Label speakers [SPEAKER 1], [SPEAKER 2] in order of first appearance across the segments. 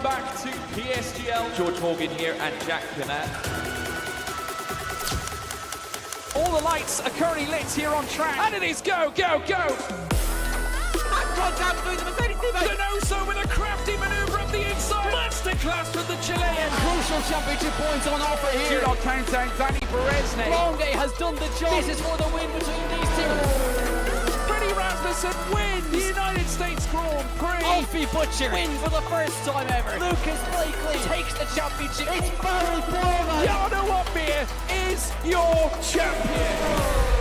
[SPEAKER 1] welcome back to PSGL. George Morgan here and Jack Canat. All the lights are currently lit here on track, and it is go, go, go! Donoso with a crafty manoeuvre up the inside. Masterclass from the Chilean.
[SPEAKER 2] Crucial championship points on offer here.
[SPEAKER 1] Do not count out Danny Beresne.
[SPEAKER 2] Longe has done the job. This is for the win between these two.
[SPEAKER 1] Freddie Rasmussen wins the United States Grand Prix.
[SPEAKER 2] Alfie Butcher wins for the first time ever. Lucas Blakely takes the championship. It's Barry Foreman.
[SPEAKER 1] Jarno Opmeer is your champion.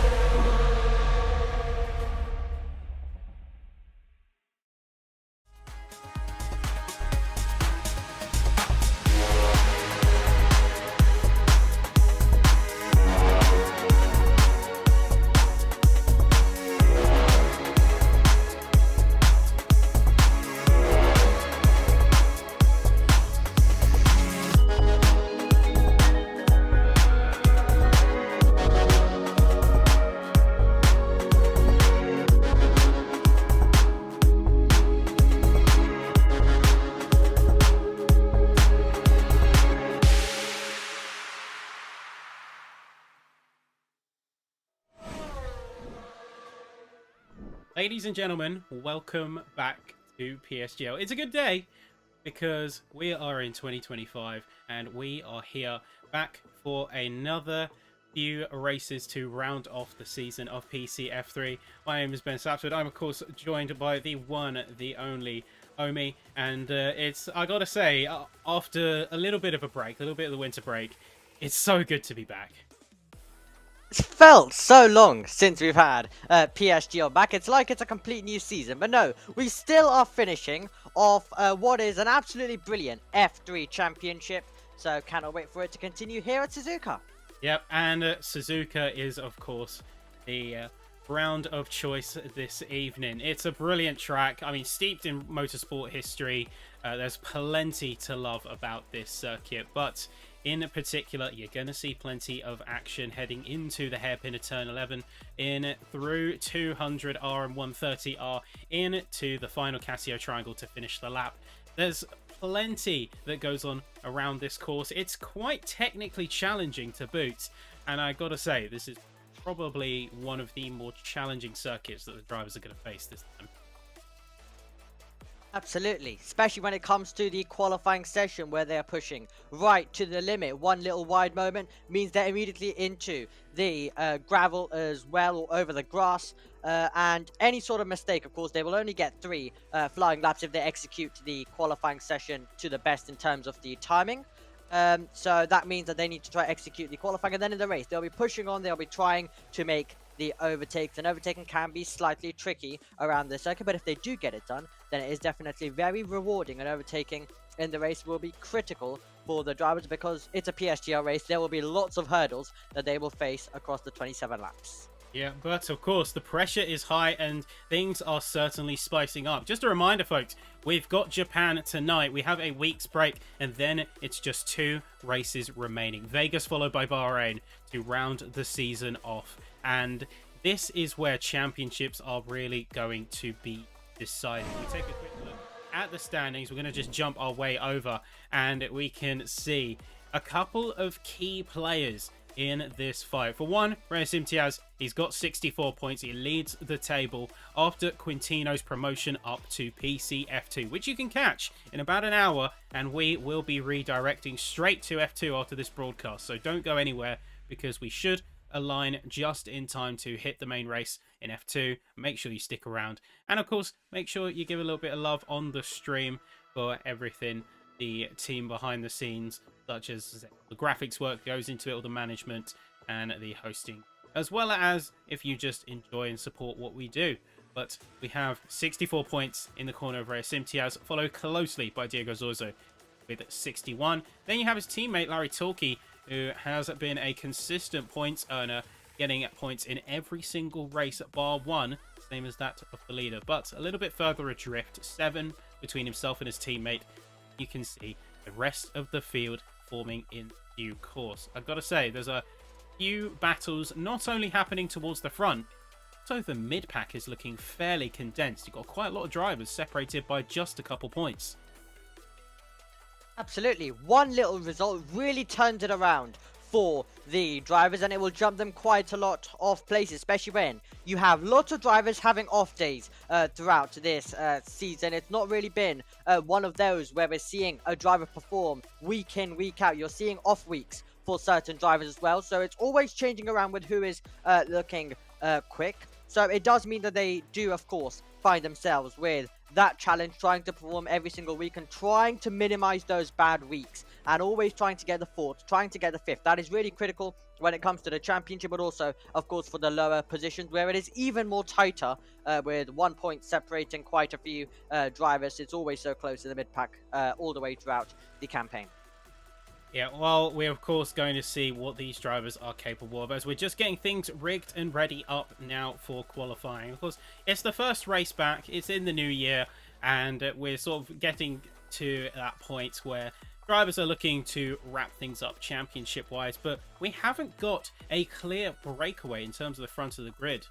[SPEAKER 3] Ladies and gentlemen, welcome back to PSGL. It's a good day because we are in 2025 and we are here back for another few races to round off the season of PCF3. My name is Ben Sapswood. I'm of course joined by the one, the only Omi, and I gotta say, after a little bit of a break, a little bit of the winter break, it's so good to be back.
[SPEAKER 4] It's felt so long since we've had PSGL back. It's like it's a complete new season. But no, we still are finishing off what is an absolutely brilliant F3 championship. So cannot wait for it to continue here at Suzuka.
[SPEAKER 3] Yep, and Suzuka is, of course, the round of choice this evening. It's a brilliant track. I mean, steeped in motorsport history. There's plenty to love about this circuit. But in particular, you're going to see plenty of action heading into the hairpin of turn 11, in through 200R and 130R, into the final Casio triangle to finish the lap. There's plenty that goes on around this course. It's quite technically challenging to boot, and I gotta say, this is probably one of the more challenging circuits that the drivers are going to face this time.
[SPEAKER 4] Absolutely, especially when it comes to the qualifying session where they are pushing right to the limit. One little wide moment means they're immediately into the gravel as well, or over the grass, and any sort of mistake, of course, they will only get 3 flying laps if they execute the qualifying session to the best in terms of the timing. So that means that they need to try to execute the qualifying, and then in the race they'll be pushing on, they'll be trying to make the overtakes, and overtaking can be slightly tricky around the circuit, but if they do get it done, then it is definitely very rewarding, and overtaking in the race will be critical for the drivers because it's a PSGL race. There will be lots of hurdles that they will face across the 27 laps.
[SPEAKER 3] Yeah, but of course the pressure is high and things are certainly spicing up. Just a reminder, folks, we've got Japan tonight. We have a week's break and then it's just 2 races remaining. Vegas followed by Bahrain to round the season off. And this is where championships are really going to be decided. We take a quick look at the standings. We're going to just jump our way over and we can see a couple of key players in this fight. For one, Reyes Imtiaz, he's got 64 points. He leads the table after Quintino's promotion up to PCF2, which you can catch in about an hour, and we will be redirecting straight to F2 after this broadcast. So don't go anywhere because we should align just in time to hit the main race in F2. Make sure you stick around, and of course make sure you give a little bit of love on the stream for everything the team behind the scenes, such as the graphics work goes into it, all the management and the hosting, as well as if you just enjoy and support what we do. But we have 64 points in the corner of Reyes Imtiaz, followed closely by Diego Zorzo with 61. Then you have his teammate Larry Torquay, who has been a consistent points earner, getting points in every single race bar 1, same as that of the leader, but a little bit further adrift, 7 between himself and his teammate. You can see the rest of the field forming in due course. I've got to say, there's a few battles not only happening towards the front, so the mid-pack is looking fairly condensed. You've got quite a lot of drivers separated by just a couple points.
[SPEAKER 4] Absolutely. One little result really turned it around for the drivers, and it will jump them quite a lot of places, especially when you have lots of drivers having off days throughout this season. It's not really been one of those where we're seeing a driver perform week in, week out. You're seeing off weeks for certain drivers as well, so it's always changing around with who is looking quick. So it does mean that they do, of course, find themselves with that challenge, trying to perform every single week and trying to minimize those bad weeks, and always trying to get the fourth, trying to get the fifth. That is really critical when it comes to the championship, but also, of course, for the lower positions where it is even more tighter with 1 point separating quite a few drivers. It's always so close in the mid-pack all the way throughout the campaign.
[SPEAKER 3] Yeah, well, we're of course going to see what these drivers are capable of as we're just getting things rigged and ready up now for qualifying. Of course, it's the first race back, it's in the new year, and we're sort of getting to that point where drivers are looking to wrap things up championship-wise, but we haven't got a clear breakaway in terms of the front of the grid.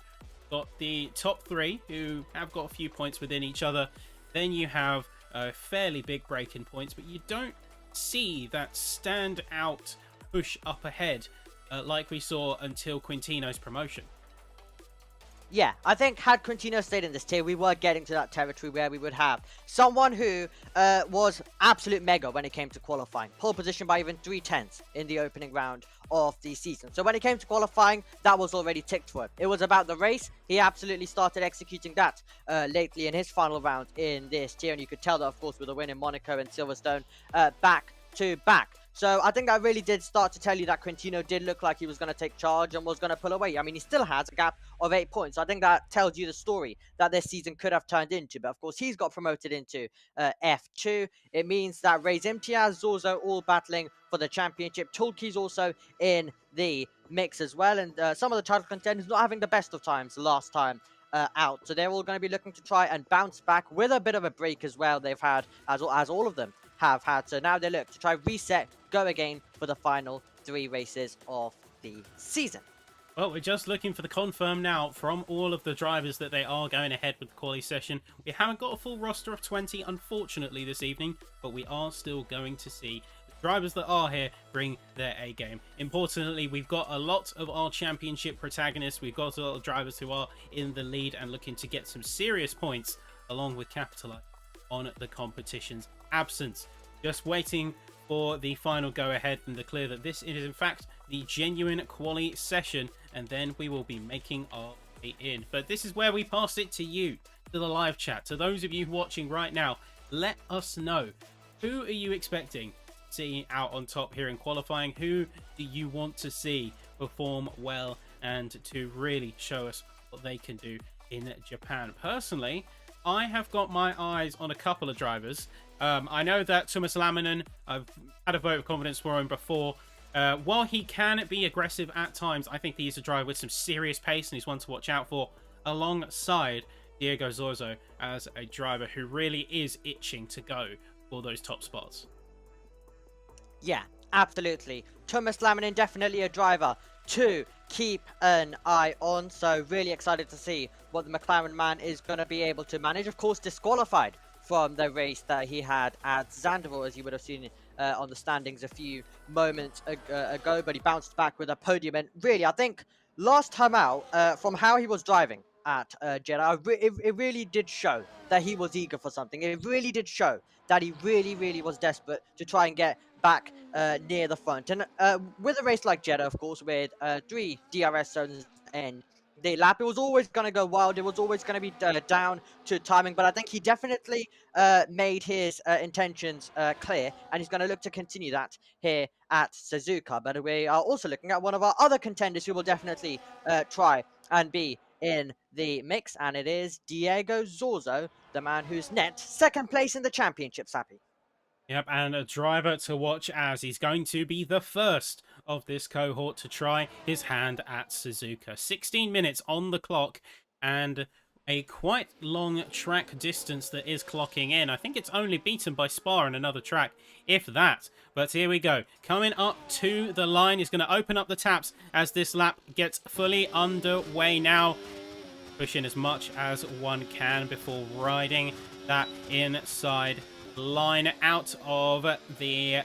[SPEAKER 3] Got the top three who have got a few points within each other, then you have a fairly big break in points, but you don't see that stand out push up ahead like we saw until Quintino's promotion.
[SPEAKER 4] Yeah, I think had Quintino stayed in this tier, we were getting to that territory where we would have someone who was absolute mega when it came to qualifying. Pole position by even 3/10 in the opening round of the season. So when it came to qualifying, that was already ticked for him. It was about the race. He absolutely started executing that lately in his final round in this tier. And you could tell that, of course, with a win in Monaco and Silverstone back to back. So I think that really did start to tell you that Quintino did look like he was going to take charge and was going to pull away. I mean, he still has a gap of 8 points. I think that tells you the story that this season could have turned into. But of course, he's got promoted into F2. It means that Ray's Imtiaz, Zorzo all battling for the championship. Tulki's also in the mix as well. And some of the title contenders not having the best of times last time out. So they're all going to be looking to try and bounce back with a bit of a break as well. They've had, as all of them have had. So now they look to try reset, go again for the final 3 races of the season.
[SPEAKER 3] Well, we're just looking for the confirm now from all of the drivers that they are going ahead with the quali session. We haven't got a full roster of 20, unfortunately, this evening, but we are still going to see the drivers that are here bring their A game. Importantly, we've got a lot of our championship protagonists. We've got a lot of drivers who are in the lead and looking to get some serious points, along with capitalizing on the competition's absence. Just waiting for the final go ahead and declare that this is in fact the genuine quali session, and then we will be making our way in. But this is where we pass it to you, to the live chat, to those of you watching right now. Let us know, who are you expecting to see out on top here in qualifying? Who do you want to see perform well and to really show us what they can do in Japan? Personally, I have got my eyes on a couple of drivers. I know that Thomas Lamminen, I've had a vote of confidence for him before. While he can be aggressive at times, I think he's a driver with some serious pace and he's one to watch out for, alongside Diego Zorzo as a driver who really is itching to go for those top spots.
[SPEAKER 4] Yeah, absolutely. Thomas Lamminen, definitely a driver to keep an eye on. So really excited to see what the McLaren man is going to be able to manage. Of course, disqualified from the race that he had at Zandvoort, as you would have seen on the standings a few moments ago, but he bounced back with a podium. And really, I think last time out, from how he was driving at Jeddah, it really did show that he was eager for something. It really did show that he really was desperate to try and get back near the front. And with a race like Jeddah, of course, with 3 DRS zones in the lap, it was always going to go wild. It was always going to be down to timing, but I think he definitely made his intentions clear, and he's going to look to continue that here at Suzuka. But we are also looking at one of our other contenders who will definitely try and be in the mix, and it is Diego Zorzo, the man who's net 2nd place in the championship, Sappy.
[SPEAKER 3] Yep, and a driver to watch as he's going to be the first of this cohort to try his hand at Suzuka. 16 minutes on the clock and a quite long track distance that is clocking in. I think it's only beaten by Spa and another track, if that. But here we go. Coming up to the line, he's going to open up the taps as this lap gets fully underway now. Push in as much as one can before riding that inside line out of the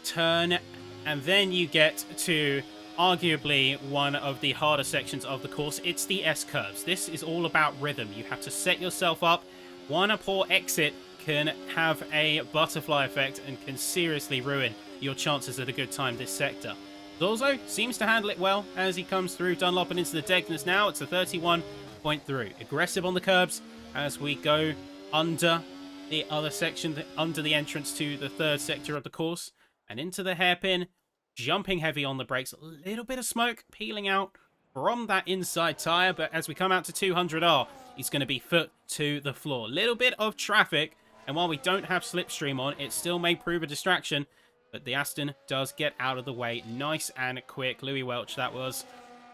[SPEAKER 3] turn, and then you get to arguably one of the harder sections of the course. It's the S-curves. This is all about rhythm. You have to set yourself up. One poor exit can have a butterfly effect and can seriously ruin your chances at a good time this sector. Zorzo seems to handle it well as he comes through Dunlop and into the Degness now. It's a 31.3. Aggressive on the curbs as we go under the other section, under the entrance to the third sector of the course, and into the hairpin, jumping heavy on the brakes. A little bit of smoke peeling out from that inside tyre, but as we come out to 200R, he's going to be foot to the floor. Little bit of traffic, and while we don't have slipstream on, it still may prove a distraction, but the Aston does get out of the way nice and quick. Louis Welch that was,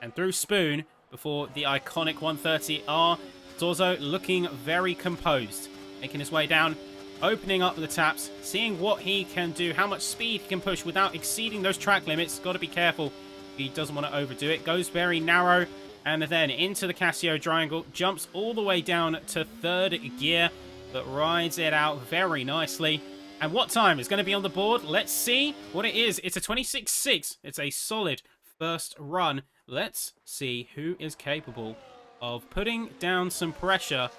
[SPEAKER 3] and through Spoon before the iconic 130R. Zorzo looking very composed, making his way down, opening up the taps, seeing what he can do, how much speed he can push without exceeding those track limits. Got to be careful. He doesn't want to overdo it. Goes very narrow, and then into the Casio triangle, jumps all the way down to third gear, but rides it out very nicely. And what time is going to be on the board? Let's see what it is. It's a 26.6. It's a solid first run. Let's see who is capable of putting down some pressure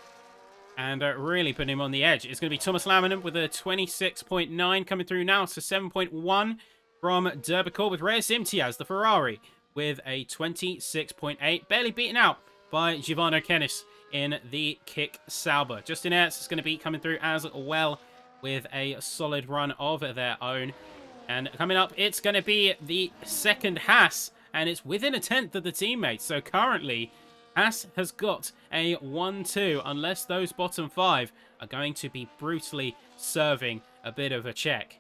[SPEAKER 3] and really putting him on the edge. It's going to be Thomas Laminen with a 26.9 coming through now. It's a 7.1 from Derbicourt, with Reyes Imtiaz, the Ferrari, with a 26.8. Barely beaten out by Giovanni Kennis in the Kick Sauber. Justin Ertz is going to be coming through as well with a solid run of their own. And coming up, it's going to be the second Haas, and it's within a tenth of the teammates. So currently, Haas has got a 1-2, unless those bottom five are going to be brutally serving a bit of a check.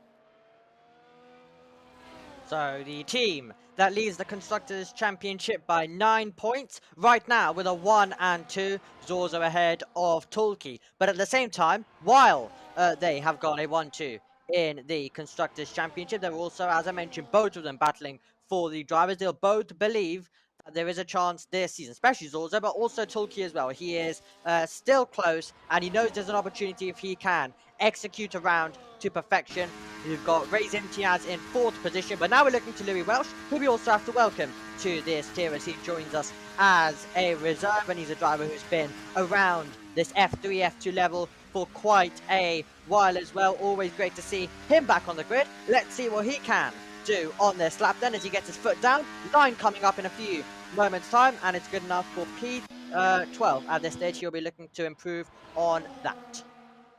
[SPEAKER 4] So the team that leads the Constructors' Championship by 9 points right now with a 1 and 2. Zorzo ahead of Tulki. But at the same time, while they have got a 1-2 in the Constructors' Championship, they're also, as I mentioned, both of them battling for the drivers. They'll both believe that there is a chance this season, especially Zorzo, but also Tulki as well. He is still close, and he knows there's an opportunity if he can execute a round to perfection. We've got Reyes Imtiaz in 4th position, but now we're looking to Louis Welch, who we also have to welcome to this tier as he joins us as a reserve, and he's a driver who's been around this F3, F2 level for quite a while as well. Always great to see him back on the grid. Let's see what he can do on this lap then as he gets his foot down. Line coming up in a few moments time, and it's good enough for P12 at this stage. He'll be looking to improve on that.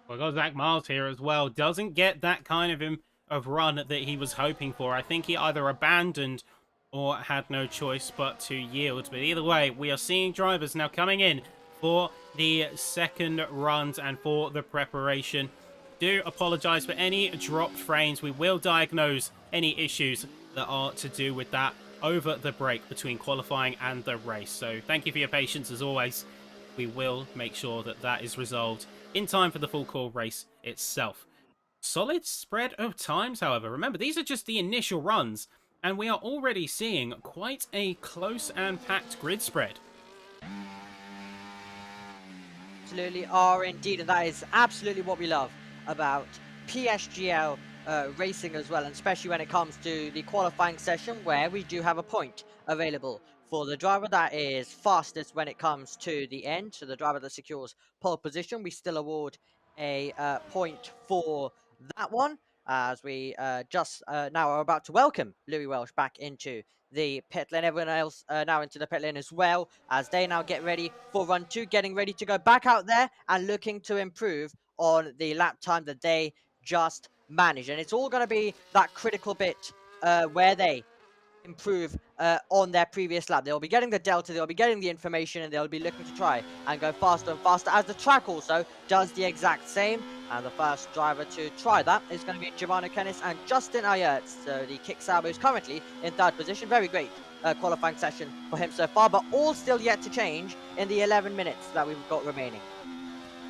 [SPEAKER 3] Well, got Zach Miles here as well. Doesn't get that kind of run that he was hoping for. I think he either abandoned or had no choice but to yield. But either way, we are seeing drivers now coming in for the second runs and for the preparation. Do apologise for any dropped frames. We will diagnose any issues that are to do with that over the break between qualifying and the race. So thank you for your patience as always. We will make sure that that is resolved in time for the full core race itself. Solid spread of times, however. Remember, these are just the initial runs, and we are already seeing quite a close and packed grid spread.
[SPEAKER 4] Absolutely are indeed, and that is absolutely what we love about PSGL racing as well, and especially when it comes to the qualifying session where we do have a point available for the driver that is fastest when it comes to the end. So the driver that secures pole position, we still award a point for that one, as we just now are about to welcome Louis Welch back into the pit lane. Everyone else now into the pit lane as well, as they now get ready for run 2, getting ready to go back out there and looking to improve on the lap time that they just managed. And it's all going to be that critical bit where they improve on their previous lap. They'll be getting the delta, they'll be getting the information, and they'll be looking to try and go faster and faster, as the track also does the exact same. And the first driver to try that is going to be Giovanni Kennis and Justin Ayertz. So the Kick Sauber is currently in 3rd position. Very great qualifying session for him so far, but all still yet to change in the 11 minutes that we've got remaining.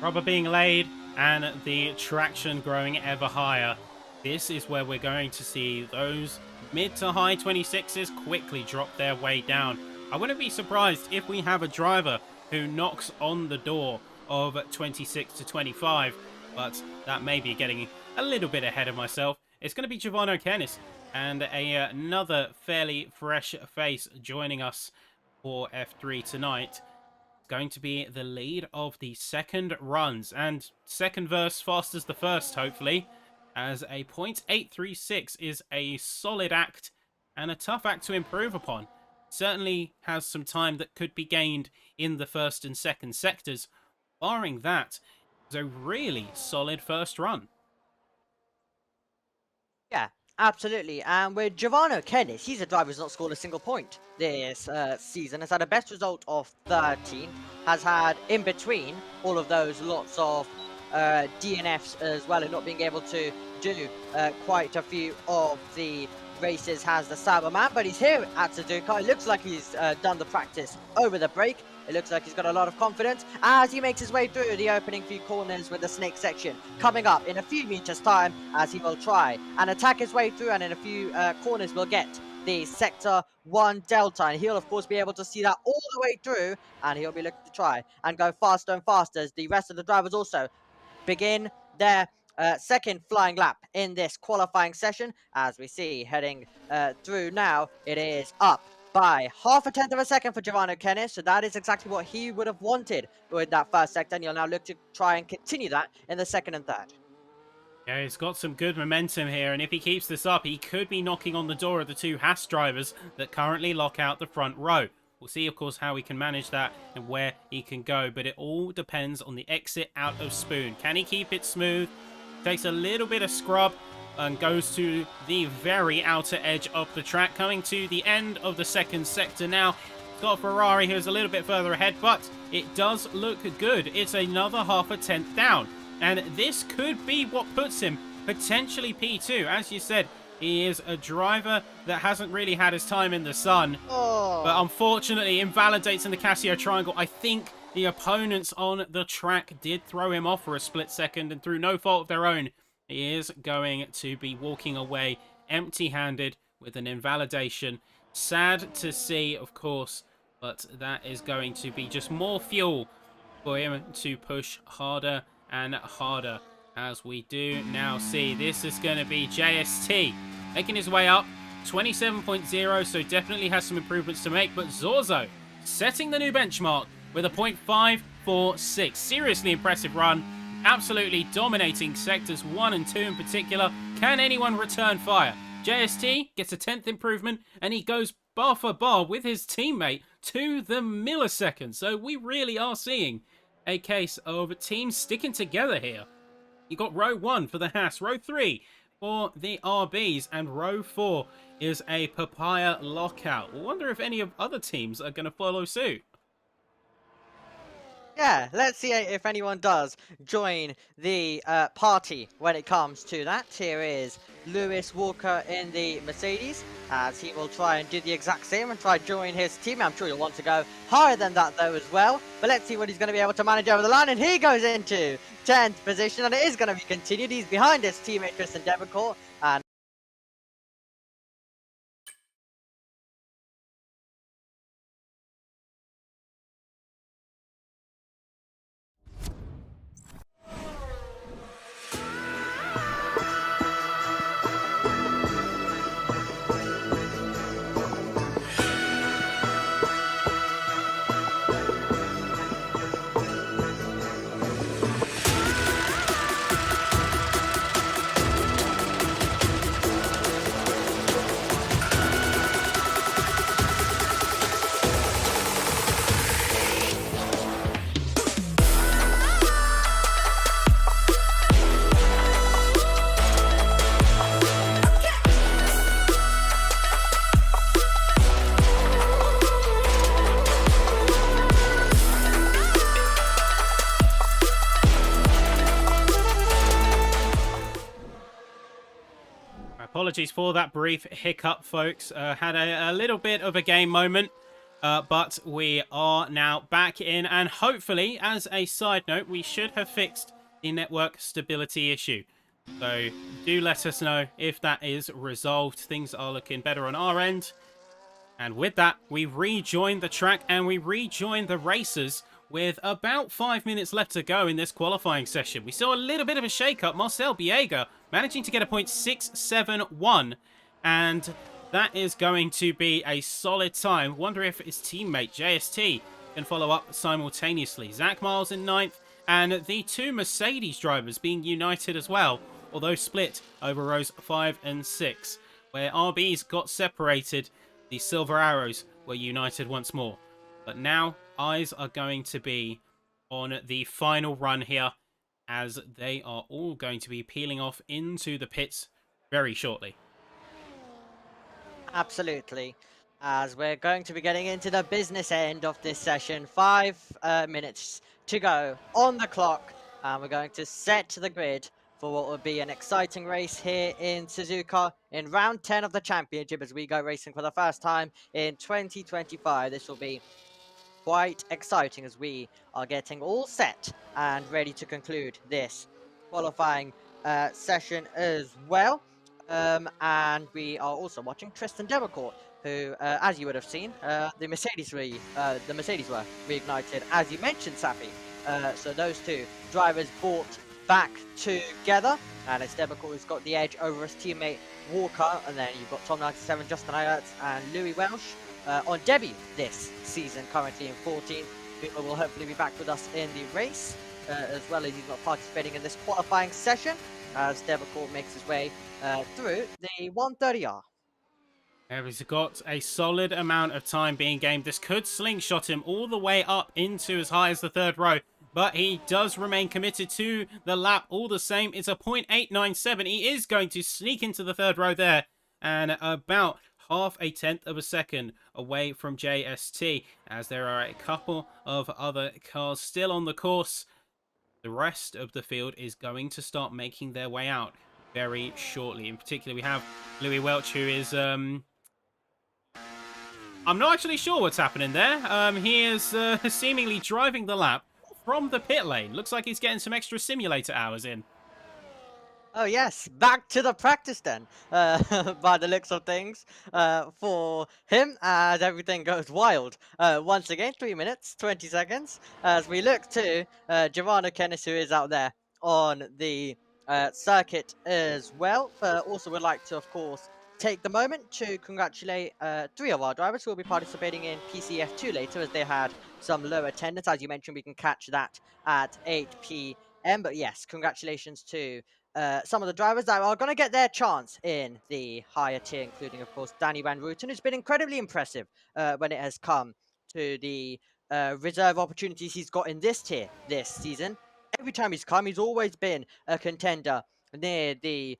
[SPEAKER 3] Rubber being laid and the traction growing ever higher. This is where we're going to see those mid to high 26s quickly drop their way down. I wouldn't be surprised if we have a driver who knocks on the door of 26 to 25 but that may be getting a little bit ahead of myself. It's going to be Giovanni Kennis and another fairly fresh face joining us for F3 tonight. Going to be the lead of the second runs, and second verse fast as the first, hopefully, as a .836 is a solid act and a tough act to improve upon. Certainly has some time that could be gained in the first and second sectors. Barring that, it's a really solid first run.
[SPEAKER 4] Yeah, absolutely. And with Giovanni Kennis, he's a driver who's not scored a single point this season. Has had a best result of 13. Has had, in between all of those, lots of DNFs as well, and not being able to do quite a few of the races has the Cyberman. But he's here at Suzuka. It looks like he's done the practice over the break. It looks like he's got a lot of confidence as he makes his way through the opening few corners with the snake section coming up in a few meters time, as he will try and attack his way through, and in a few corners will get the sector 1 delta, and he'll of course be able to see that all the way through, and he'll be looking to try and go faster and faster as the rest of the drivers also begin their second flying lap in this qualifying session. As we see heading through now, it is up by 0.5 of a second for Giovanni Kennis, so that is exactly what he would have wanted with that first sector, and he'll now look to try and continue that in the second and third.
[SPEAKER 3] Yeah, he's got some good momentum here, and if he keeps this up, he could be knocking on the door of the two Haas drivers that currently lock out the front row. We'll see, of course, how he can manage that and where he can go, but it all depends on the exit out of Spoon. Can he keep it smooth? Takes a little bit of scrub and goes to the very outer edge of the track, coming to the end of the second sector now. Got Ferrari, who's a little bit further ahead, but it does look good. It's another 0.5 down, and this could be what puts him potentially P2. As you said, he is a driver that hasn't really had his time in the sun, but unfortunately invalidates in the Casio triangle. I think the opponents on the track did throw him off for a split second, and through no fault of their own, he is going to be walking away empty-handed with an invalidation. Sad to see, of course, but that is going to be just more fuel for him to push harder and harder. As we do now see, this is going to be JST making his way up 27.0, so definitely has some improvements to make. But Zorzo setting the new benchmark with a .546. Seriously impressive run. Absolutely dominating sectors 1 and 2 in particular. Can anyone return fire? JST gets a 10th improvement, and he goes bar for bar with his teammate to the millisecond. So we really are seeing a case of teams sticking together here. You got row 1 for the Haas, row 3 for the RBs, and row 4 is a papaya lockout. I wonder if any of other teams are going to follow suit.
[SPEAKER 4] Yeah, let's see if anyone does join the party when it comes to that. Here is Lewis Walker in the Mercedes, as he will try and do the exact same and try to join his team. I'm sure he'll want to go higher than that though as well. But let's see what he's going to be able to manage over the line. And he goes into 10th position, and it is going to be continued. He's behind his teammate Tristan Devencourt, and
[SPEAKER 3] Apologies for that brief hiccup, folks. Had a little bit of a game moment, but we are now back in, and hopefully, as a side note, we should have fixed the network stability issue. So do let us know if that is resolved. Things are looking better on our end. And with that, we rejoin the track and we rejoin the racers with about 5 minutes left to go in this qualifying session. We saw a little bit of a shake-up. Marcel Biega managing to get a point 6.71, and that is going to be a solid time. Wonder if his teammate JST can follow up simultaneously. Zach Miles in 9th, and the two Mercedes drivers being united as well, although split over rows 5 and 6. Where RBs got separated, the Silver Arrows were united once more. But now, eyes are going to be on the final run here, as they are all going to be peeling off into the pits very shortly.
[SPEAKER 4] Absolutely. As we're going to be getting into the business end of this session, 5 minutes to go on the clock, and we're going to set the grid for what will be an exciting race here in Suzuka in round 10 of the championship as we go racing for the first time in 2025. This will be quite exciting as we are getting all set and ready to conclude this qualifying session as well. And we are also watching Tristan Debecourt, who, as you would have seen, the Mercedes were reignited, as you mentioned, Safi. So those two drivers brought back together, and it's Debecourt who's got the edge over his teammate Walker, and then you've got Tom 97, Justin Ayertz, and Louis Welsh on debut this season, currently in 14th. Who will hopefully be back with us in the race, as well as he's not participating in this qualifying session, as Debecourt makes his way through the 130R.
[SPEAKER 3] He's got a solid amount of time being gamed. This could slingshot him all the way up into as high as the 3rd row, but he does remain committed to the lap all the same. It's a 0.897. He is going to sneak into the 3rd row there, and about half a tenth of a second away from JST, as there are a couple of other cars still on the course. The rest of the field is going to start making their way out very shortly. In particular, we have Louis Welch, who is I'm not actually sure what's happening there. He is seemingly driving the lap from the pit lane. Looks like he's getting some extra simulator hours in.
[SPEAKER 4] Oh yes, back to the practice then, by the looks of things, for him, as everything goes wild. Once again, 3 minutes, 20 seconds, as we look to Giovanni Kennis, who is out there on the circuit as well. Also would like to, of course, take the moment to congratulate 3 of our drivers who will be participating in PCF2 later, as they had some low attendance. As you mentioned, we can catch that at 8 p.m. But yes, congratulations to some of the drivers that are going to get their chance in the higher tier, including, of course, Danny Van Rooten, who's been incredibly impressive when it has come to the reserve opportunities he's got in this tier this season. Every time he's come, he's always been a contender near the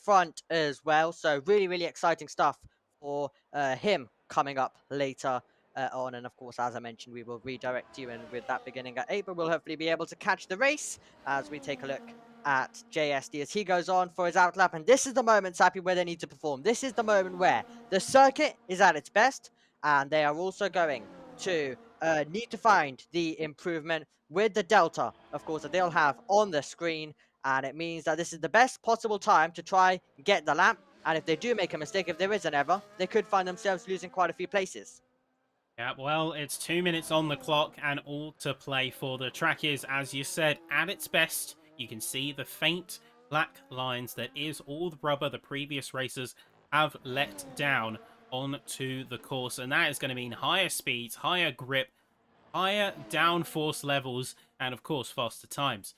[SPEAKER 4] front as well. So really, really exciting stuff for him coming up later on. And of course, as I mentioned, we will redirect you, and with that beginning at 8, but we'll hopefully be able to catch the race as we take a look at JSD as he goes on for his outlap. And this is the moment, Sappy, where they need to perform. This is the moment where the circuit is at its best, and they are also going to need to find the improvement with the delta, of course, that they'll have on the screen. And it means that this is the best possible time to try get the lap. And if they do make a mistake, if there is an ever, they could find themselves losing quite a few places.
[SPEAKER 3] Yeah, well, it's 2 minutes on the clock and all to play for. The track is, as you said, at its best. You can see the faint black lines that is all the rubber the previous racers have let down onto the course. And that is going to mean higher speeds, higher grip, higher downforce levels, and of course faster times.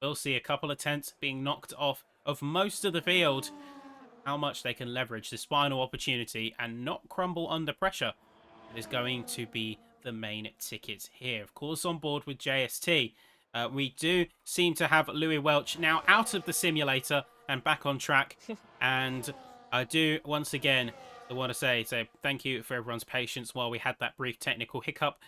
[SPEAKER 3] We'll see a couple of tenths being knocked off of most of the field. How much they can leverage this final opportunity and not crumble under pressure is going to be the main ticket here. Of course, on board with JST, we do seem to have Louis Welch now out of the simulator and back on track. And I do, once again, want to say thank you for everyone's patience while we had that brief technical hiccup.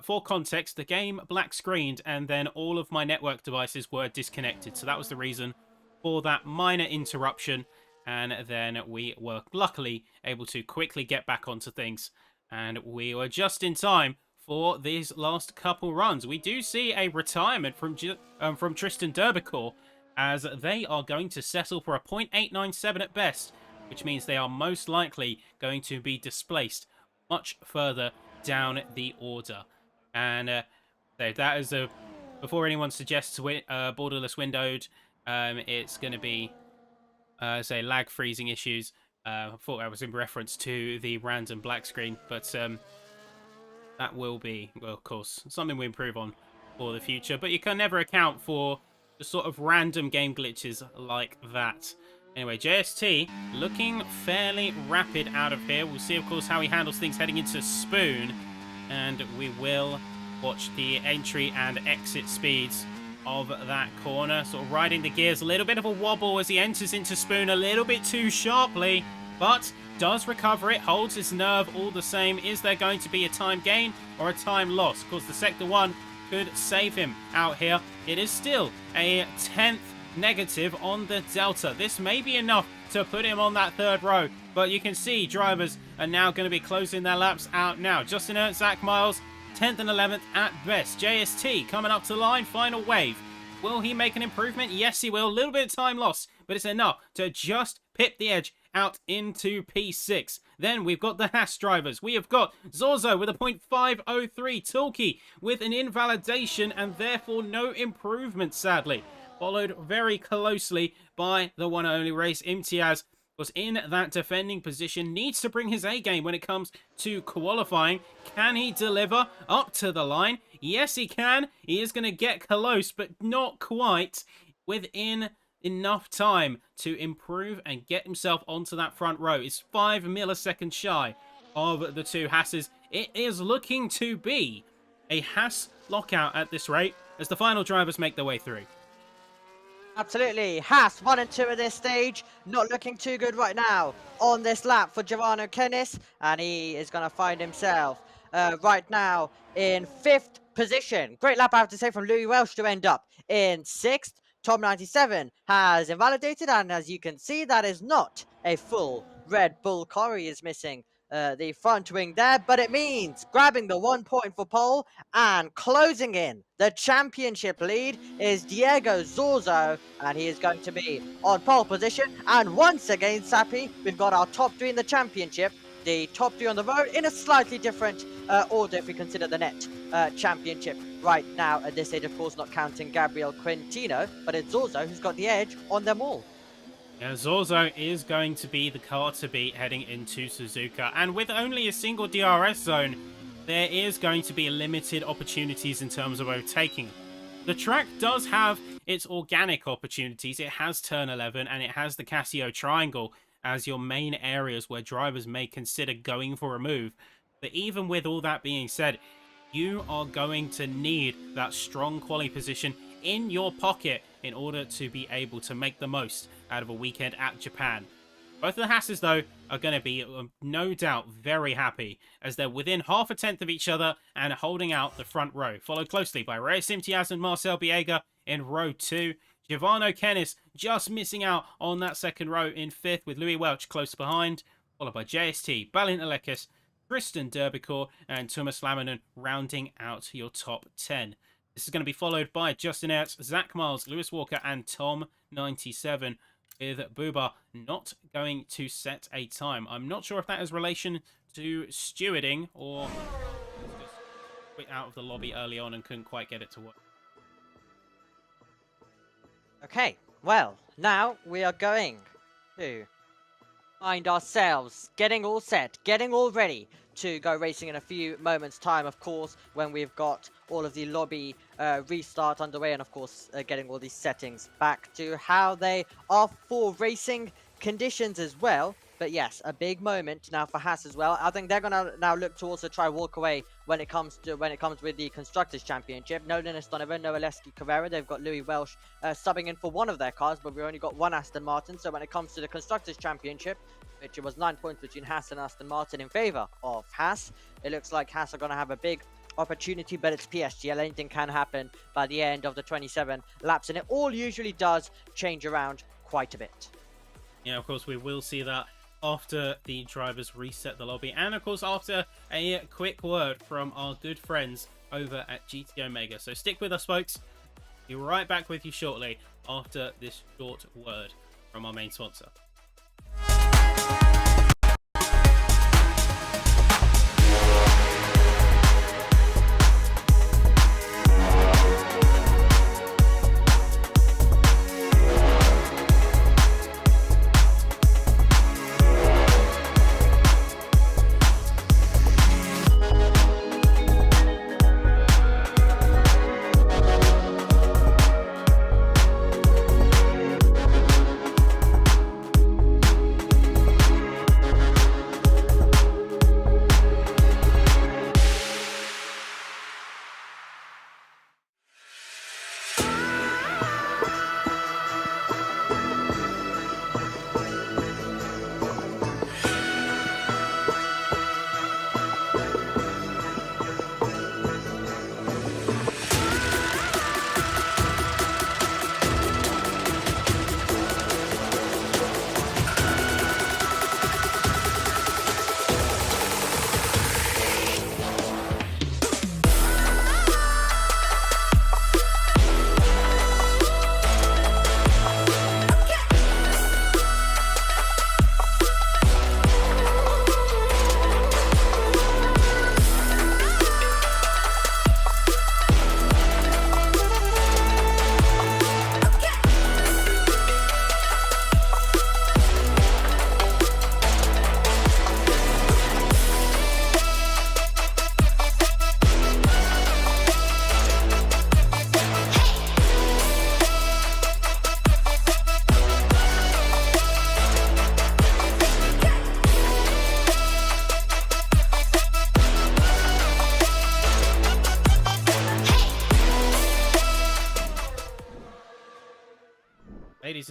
[SPEAKER 3] For context, the game black screened and then all of my network devices were disconnected. So that was the reason for that minor interruption. And then we were luckily able to quickly get back onto things. And we were just in time for these last couple runs. We do see a retirement from Tristan Derbicourt, as they are going to settle for a 0.897 at best, which means they are most likely going to be displaced much further down the order. And So that is a... Before anyone suggests borderless windowed, it's going to be, say, lag freezing issues. I thought that was in reference to the random black screen, but that will be, well, of course, something we improve on for the future. But you can never account for the sort of random game glitches like that. Anyway, JST looking fairly rapid out of here. We'll see, of course, how he handles things heading into Spoon. And we will watch the entry and exit speeds of that corner. Sort of riding the gears. A little bit of a wobble as he enters into Spoon a little bit too sharply. But does recover it, holds his nerve all the same. Is there going to be a time gain or a time loss? Of course, the Sector 1 could save him out here. It is still a 10th negative on the Delta. This may be enough to put him on that third row, but you can see drivers are now going to be closing their laps out now. Justin Ertz, Zach Miles, 10th and 11th at best. JST coming up to the line, final wave. Will he make an improvement? Yes, he will. A little bit of time loss, but it's enough to just pip the edge out into P6. Then we've got the Haas drivers. We have got Zorzo with a .503, Tulki with an invalidation and therefore no improvement, sadly. Followed very closely by the one and only race. Imtiaz was in that defending position. Needs to bring his A game when it comes to qualifying. Can he deliver up to the line? Yes, he can. He is going to get close, but not quite within enough time to improve and get himself onto that front row. It's 5 milliseconds shy of the two Hasses. It is looking to be a Haas lockout at this rate as the final drivers make their way through.
[SPEAKER 4] Absolutely. Haas 1 and 2 at this stage. Not looking too good right now on this lap for Giovanni Kennis. And he is going to find himself right now in 5th position. Great lap, I have to say, from Louis Welsh to end up in 6th. Tom 97 has invalidated. And as you can see, that is not a full Red Bull car. He is missing the front wing there, but it means grabbing the 1 point for pole and closing in the championship lead is Diego Zorzo, and he is going to be on pole position. And once again, Sappy, we've got our top 3 in the championship, the top 3 on the road in a slightly different order if we consider the net championship right now at this stage, of course not counting Gabriel Quintino, but it's Zorzo who's got the edge on them all.
[SPEAKER 3] Yeah, Zorzo is going to be the car to beat heading into Suzuka. And with only a single DRS zone, there is going to be limited opportunities in terms of overtaking. The track does have its organic opportunities. It has turn 11 and it has the Casio Triangle as your main areas where drivers may consider going for a move. But even with all that being said, you are going to need that strong quali position in your pocket in order to be able to make the most out of a weekend at Japan. Both of the Hasses, though, are going to be, no doubt, very happy as they're within half a tenth of each other and holding out the front row, followed closely by Reyes Imtiaz and Marcel Biega in row 2. Giovanni Kennis just missing out on that second row in 5th, with Louis Welch close behind, followed by JST, Balint Alekis, Tristan Derbicourt and Thomas Laminen rounding out your top 10. This is going to be followed by Justin Ertz, Zach Miles, Lewis Walker and Tom 97, with Buba not going to set a time. I'm not sure if that is relation to stewarding or just quit out of the lobby early on and couldn't quite get it to work.
[SPEAKER 4] Okay, well, now we are going to find ourselves getting all set, getting all ready to go racing in a few moments time, of course, when we've got all of the lobby restart underway and of course getting all these settings back to how they are for racing conditions as well. But yes, a big moment now for Haas as well. I think they're gonna now look to also try walk away when it comes with the Constructors Championship. No Linus Donovan, no Aleski Carrera. They've got Louis Welsh subbing in for one of their cars, but we've only got one Aston Martin. So when it comes to the Constructors Championship, which it was 9 points between Haas and Aston Martin in favour of Haas, it looks like Haas are going to have a big opportunity, but it's PSGL. Anything can happen by the end of the 27 laps, and it all usually does change around quite a bit.
[SPEAKER 3] Yeah, of course, we will see that after the drivers reset the lobby, and of course after a quick word from our good friends over at GT Omega. So stick with us, folks. Be right back with you shortly after this short word from our main sponsor.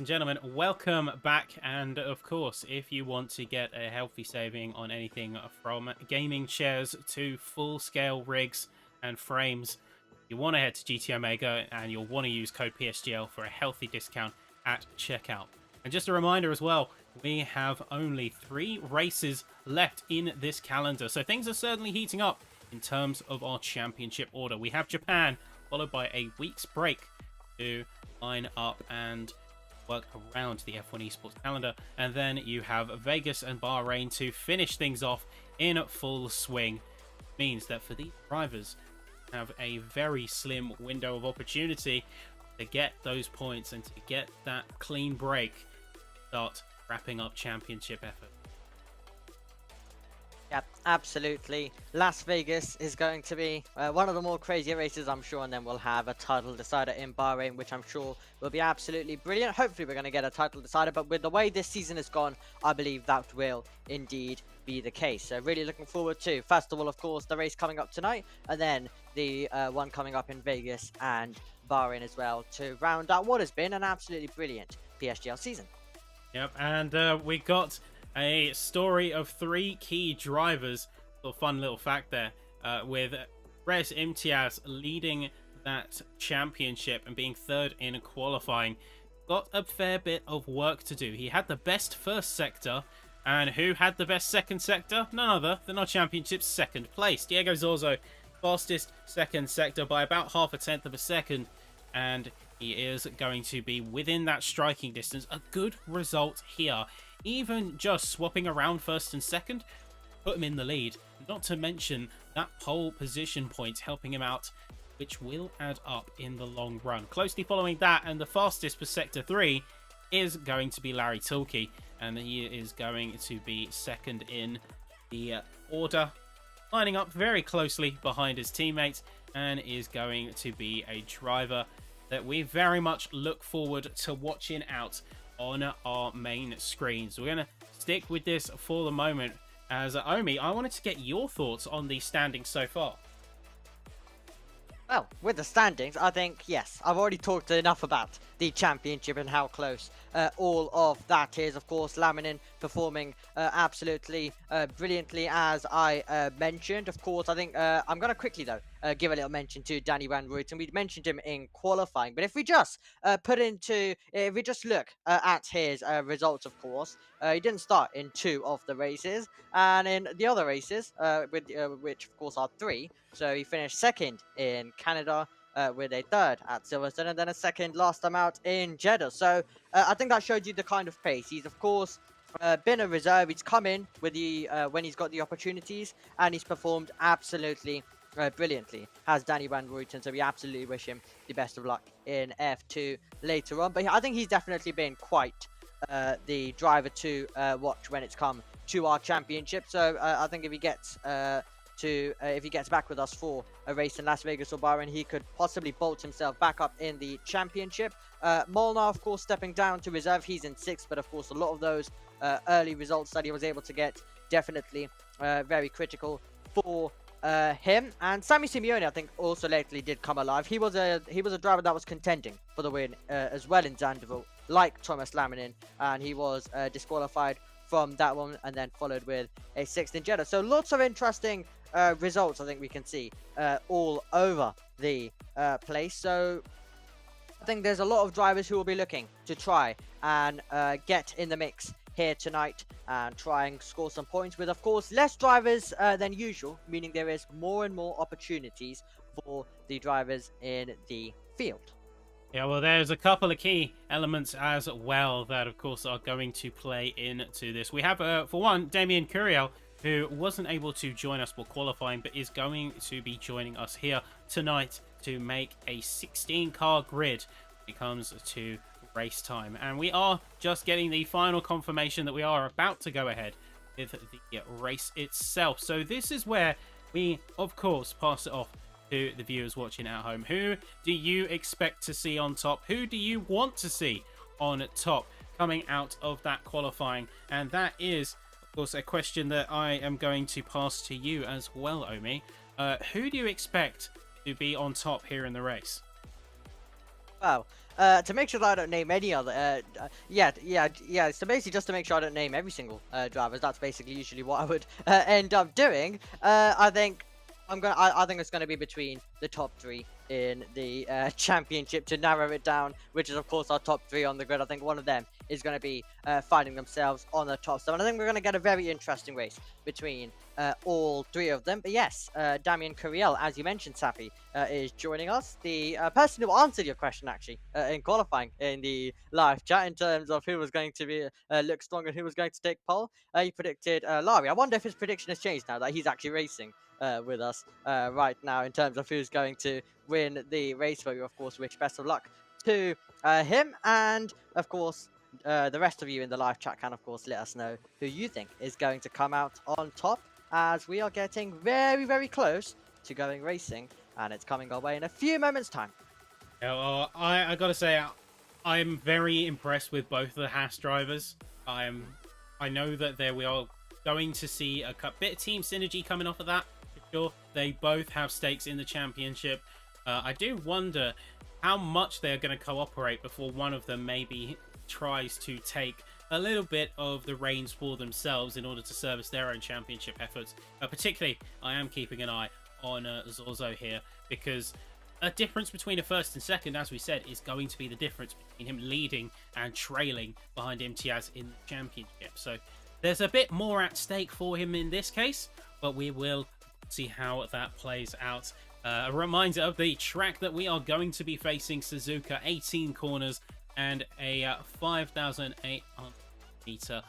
[SPEAKER 3] and gentlemen, welcome back. And of course, if you want to get a healthy saving on anything from gaming chairs to full-scale rigs and frames, you want to head to GT Omega and you'll want to use code PSGL for a healthy discount at checkout. And just a reminder as well, we have only 3 races left in this calendar, so things are certainly heating up in terms of our championship order. We have Japan, followed by a week's break to line up and work around the F1 Esports calendar, and then you have Vegas and Bahrain to finish things off in full swing. Means that for the drivers, have a very slim window of opportunity to get those points and to get that clean break, start wrapping up championship effort.
[SPEAKER 4] Yep, absolutely. Las Vegas is going to be one of the more crazier races, I'm sure, and then we'll have a title decider in Bahrain, which I'm sure will be absolutely brilliant. Hopefully we're going to get a title decider, but with the way this season has gone, I believe that will indeed be the case. So really looking forward to, first of all, of course, the race coming up tonight, and then the one coming up in Vegas and Bahrain as well, to round out what has been an absolutely brilliant PSGL season.
[SPEAKER 3] Yep, and we got a story of 3 key drivers. A fun little fact there, with Res Imtiaz leading that championship and being 3rd in qualifying. Got a fair bit of work to do. He had the best first sector, and who had the best second sector? None other than our championship's 2nd place. Diego Zorzo, fastest second sector by about 0.5 of a second, and he is going to be within that striking distance. A good result here. Even just swapping around first and second, put him in the lead. Not to mention that pole position point helping him out, which will add up in the long run. Closely following that, and the fastest for Sector 3 is going to be Larry Tulke, and he is going to be 2nd in the order, lining up very closely behind his teammates, and is going to be a driver that we very much look forward to watching out on our main screens. We're going to stick with this for the moment. As Omi, I wanted to get your thoughts on the standings so far.
[SPEAKER 4] Well, with the standings, I think, yes, I've already talked enough about the championship and how close all of that is. Of course, Laminin performing absolutely brilliantly, as I mentioned. Of course, I think I'm going to quickly, though, give a little mention to Danny Van Ruyten. We mentioned him in qualifying, but if we just if we just look at his results, of course, he didn't start in 2 of the races, and in the other races, which of course are 3, so he finished 2nd in Canada, with a 3rd at Silverstone, and then a 2nd last time out in Jeddah. So I think that showed you the kind of pace. He's of course been a reserve. He's come in with the when he's got the opportunities, and he's performed absolutely brilliantly, has Danny Van Ruyten. So we absolutely wish him the best of luck in F2 later on. But I think he's definitely been quite the driver to watch when it's come to our championship. So I think if he gets if he gets back with us for a race in Las Vegas or Bahrain, he could possibly bolt himself back up in the championship. Molnar, of course, stepping down to reserve. He's in 6th, but of course a lot of those early results that he was able to get, definitely very critical for him. And Sammy Simeone, I think, also lately did come alive. He was a driver that was contending for the win as well in Zandvoort, like Thomas Laminin, and he was disqualified from that one, and then followed with a 6th in Jeddah. So lots of interesting results, I think we can see all over the place. So I think there's a lot of drivers who will be looking to try and get in the mix here tonight and try and score some points, with of course less drivers than usual, meaning there is more and more opportunities for the drivers in the field.
[SPEAKER 3] Yeah, well, there's a couple of key elements as well that, of course, are going to play into this. We have, for one, Damien Curiel, who wasn't able to join us for qualifying, but is going to be joining us here tonight to make a 16-car grid when it comes to race time. And we are just getting the final confirmation that we are about to go ahead with the race itself. So this is where we, of course, pass it off to the viewers watching at home. Who do you expect to see on top? Who do you want to see on top coming out of that qualifying? And that is, of course, a question that I am going to pass to you as well, Omi. Who do you expect to be on top here in the race?
[SPEAKER 4] Well, to make sure that I don't name any other, yeah. So basically, just to make sure I don't name every single drivers, that's basically usually what I would end up doing. I think I think it's gonna be between the top three in the championship to narrow it down, which is of course our top three on the grid. I think one of them is going to be finding themselves on the top. So I think we're going to get a very interesting race between all three of them. But yes, Damien Curiel, as you mentioned, Safi, is joining us. The person who answered your question actually in qualifying in the live chat in terms of who was going to be look strong and who was going to take pole. He predicted Larry. I wonder if his prediction has changed now that he's actually racing with us right now in terms of who's going to win the race. For you, of course, wish best of luck to him, and of course the rest of you in the live chat can of course let us know who you think is going to come out on top, as we are getting very close to going racing, and it's coming our way in a few moments time.
[SPEAKER 3] Yeah, I gotta say, I'm very impressed with both the Haas drivers. I know that we are going to see a bit of team synergy coming off of that. Sure, they both have stakes in the championship. I do wonder how much they're going to cooperate before one of them maybe tries to take a little bit of the reins for themselves in order to service their own championship efforts. Particularly, I am keeping an eye on Zorzo here, because a difference between a first and second, as we said, is going to be the difference between him leading and trailing behind Imtiaz in the championship. So there's a bit more at stake for him in this case, but we will see how that plays out. A reminder of the track that we are going to be facing: Suzuka, 18 corners and a 5,800 meter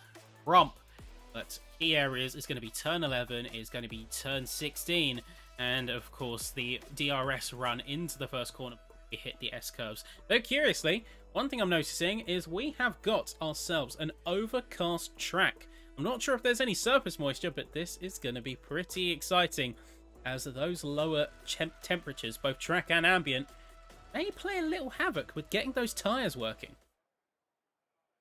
[SPEAKER 3] romp. But key areas is going to be turn 11, is going to be turn 16, and of course the DRS run into the first corner. We hit the S curves. Though curiously, one thing I'm noticing is we have got ourselves an overcast track. I'm not sure if there's any surface moisture, but this is going to be pretty exciting, as those lower temperatures, both track and ambient, may play a little havoc with getting those tyres working.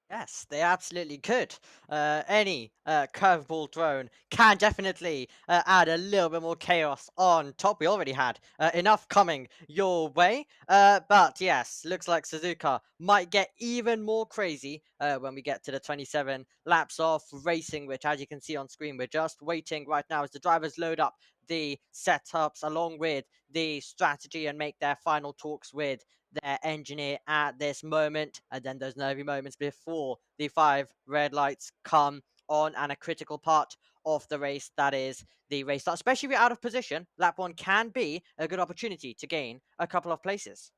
[SPEAKER 4] Yes, they absolutely could. Any curveball thrown can definitely add a little bit more chaos on top. We already had enough coming your way. But yes, looks like Suzuka might get even more crazy when we get to the 27 laps of racing, which, as you can see on screen, we're just waiting right now as the drivers load up the setups along with the strategy and make their final talks with their engineer at this moment. And then those nervy moments before the 5 red lights come on, and a critical part of the race, that is the race start. Especially if you're out of position, lap 1 can be a good opportunity to gain a couple of places.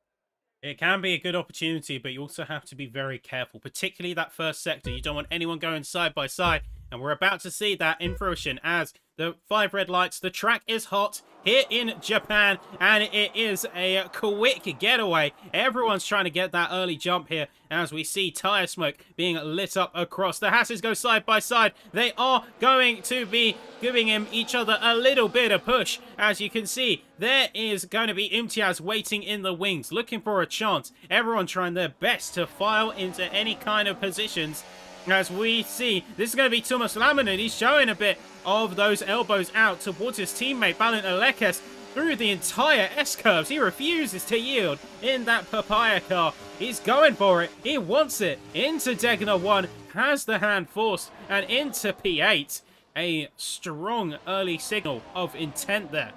[SPEAKER 3] It can be a good opportunity, but you also have to be very careful, particularly that first sector. You don't want anyone going side by side, and we're about to see that in fruition as the 5 red lights. The track is hot here in Japan, and it is a quick getaway. Everyone's trying to get that early jump here as we see tyre smoke being lit up across. The Hasses go side by side. They are going to be giving each other a little bit of push. As you can see, there is going to be Imtiaz waiting in the wings, looking for a chance. Everyone trying their best to file into any kind of positions. As we see, this is going to be Thomas Laminen. He's showing a bit of those elbows out towards his teammate, Balint Alekes, through the entire S-curves. He refuses to yield in that papaya car. He's going for it. He wants it. Into Degner 1, has the hand forced, and into P8. A strong early signal of intent there.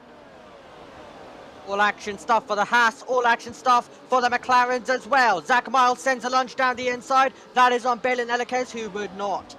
[SPEAKER 4] All action stuff for the Haas, all action stuff for the McLarens as well. Zach Miles sends a lunge down the inside. That is on Balint Alekes, who would not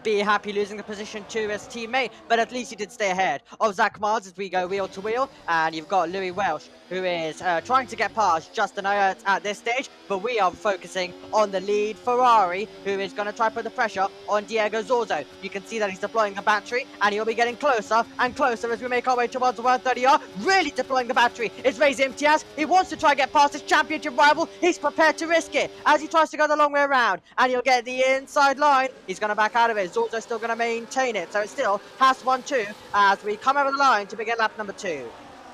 [SPEAKER 4] be happy losing the position to his teammate, but at least he did stay ahead of Zach Miles as we go wheel to wheel. And you've got Louis Welsh, who is trying to get past Justin Ayert at this stage, but we are focusing on the lead Ferrari, who is going to try to put the pressure on Diego Zorzo. You can see that he's deploying the battery, and he'll be getting closer and closer as we make our way towards the 130R. Really deploying the battery. It's Reyes Imtiaz. He wants to try and get past his championship rival. He's prepared to risk it as he tries to go the long way around, and he'll get the inside line. He's going to back out of it. Zorzo's still going to maintain it, so it's still Haas 1-2 as we come over the line to begin lap number 2.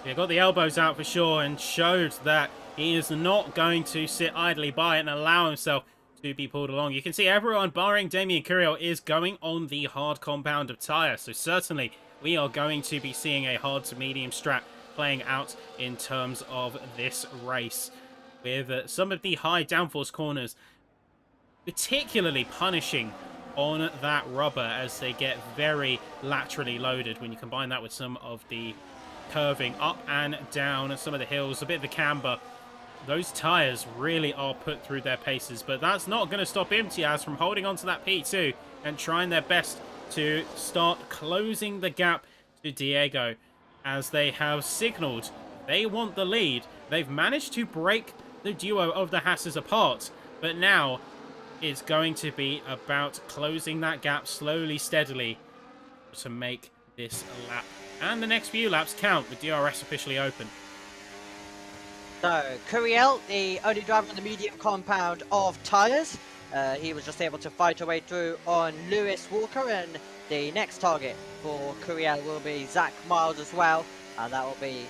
[SPEAKER 3] Yeah, got the elbows out for sure and showed that he is not going to sit idly by and allow himself to be pulled along. You can see everyone barring Damien Curiel is going on the hard compound of tyre, so certainly we are going to be seeing a hard to medium strat playing out in terms of this race. with some of the high downforce corners particularly punishing on that rubber as they get very laterally loaded. When you combine that with some of the curving up and down some of the hills, a bit of the camber, those tyres really are put through their paces. But that's not going to stop Imtiaz from holding on to that P2 and trying their best to start closing the gap to Diego, as they have signalled they want the lead. They've managed to break the duo of the Hasses apart, but now it's going to be about closing that gap slowly, steadily to make this lap and the next few laps count with DRS officially open.
[SPEAKER 4] So, Curiel, the only driver on the medium compound of tyres, he was just able to fight her way through on Lewis Walker, and the next target for Curiel will be Zach Miles as well, and that will be,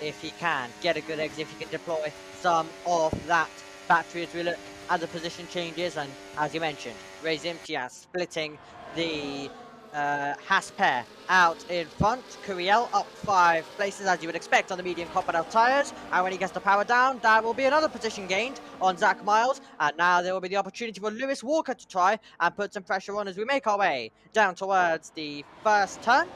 [SPEAKER 4] if he can, get a good exit, if he can deploy some of that battery as we look at the position changes. And as you mentioned, Reyes Imtiaz splitting the Haas pair out in front. Curiel up 5 places as you would expect on the medium compound tyres, and when he gets the power down, there will be another position gained on Zach Miles, and now there will be the opportunity for Lewis Walker to try and put some pressure on as we make our way down towards the first turn.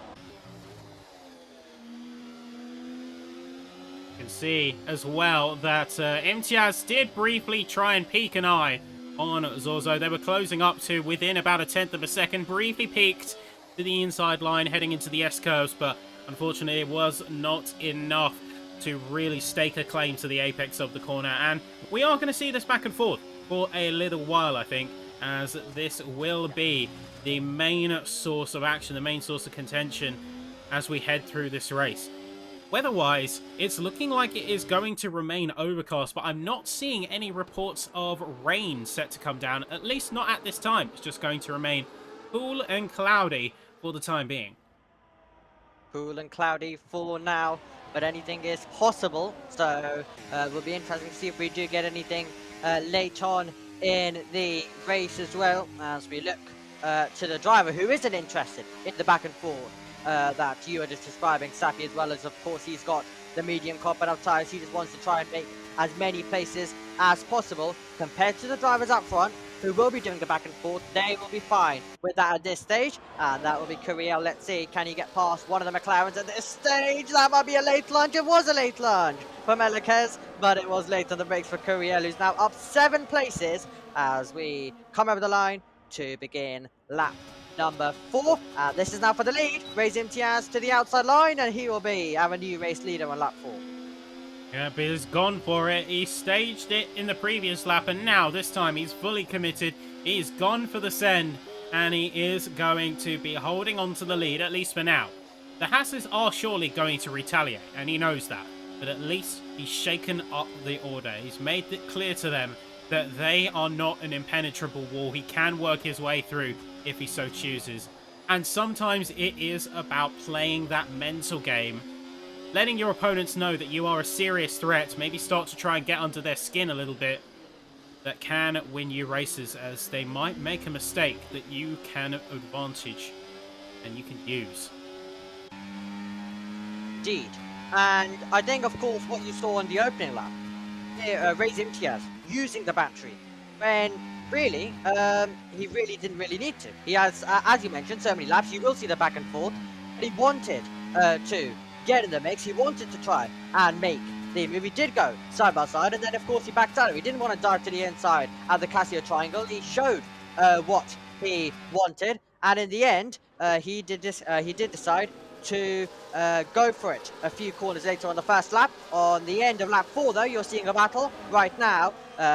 [SPEAKER 3] You can see as well that Imtiaz did briefly try and peek an eye on Zorzo. They were closing up to within about a tenth of a second, briefly peeked to the inside line heading into the S-curves, but unfortunately it was not enough to really stake a claim to the apex of the corner. And we are going to see this back and forth for a little while, I think, as this will be the main source of action, the main source of contention as we head through this race. Weather-wise, it's looking like it is going to remain overcast, but I'm not seeing any reports of rain set to come down, at least not at this time. It's just going to remain cool and cloudy for the time being.
[SPEAKER 4] Cool and cloudy for now, but anything is possible, so will be interesting to see if we do get anything late on in the race as well, as we look to the driver who isn't interested in the back and forth that you are just describing, Safi, as well as, of course, he's got the medium compound tyres. He just wants to try and make as many places as possible. Compared to the drivers up front, who will be doing the back and forth, they will be fine with that at this stage, and that will be Curiel. Let's see, can he get past one of the McLarens at this stage? That might be a late lunge. It was a late lunge for Melekes, but it was late on the brakes for Curiel, who's now up 7 places as we come over the line to begin lap number 4. This is now for the lead. Reyes Imtiaz to the outside line, and he will be our new race leader on lap 4.
[SPEAKER 3] Yeah, but he's gone for it. He staged it in the previous lap, and now this time he's fully committed. He's gone for the send, and he is going to be holding on to the lead, at least for now. The Hasses are surely going to retaliate, and he knows that. But at least he's shaken up the order. He's made it clear to them that they are not an impenetrable wall. He can work his way through if he so chooses. And sometimes it is about playing that mental game, letting your opponents know that you are a serious threat, maybe start to try and get under their skin a little bit, that can win you races, as they might make a mistake that you can advantage and you can use.
[SPEAKER 4] Indeed. And I think, of course, what you saw on the opening lap, Reyes Imtiaz using the battery, when really, he really didn't need to. He has, as you mentioned, so many laps. You will see the back and forth. But he wanted to get in the mix. He wanted to try and make the move. He did go side by side, and then, of course, he backed out. He didn't want to dive to the inside at the Casio triangle. He showed what he wanted, and in the end, he did decide to go for it a few corners later on the first lap. On the end of lap 4, though, you're seeing a battle right now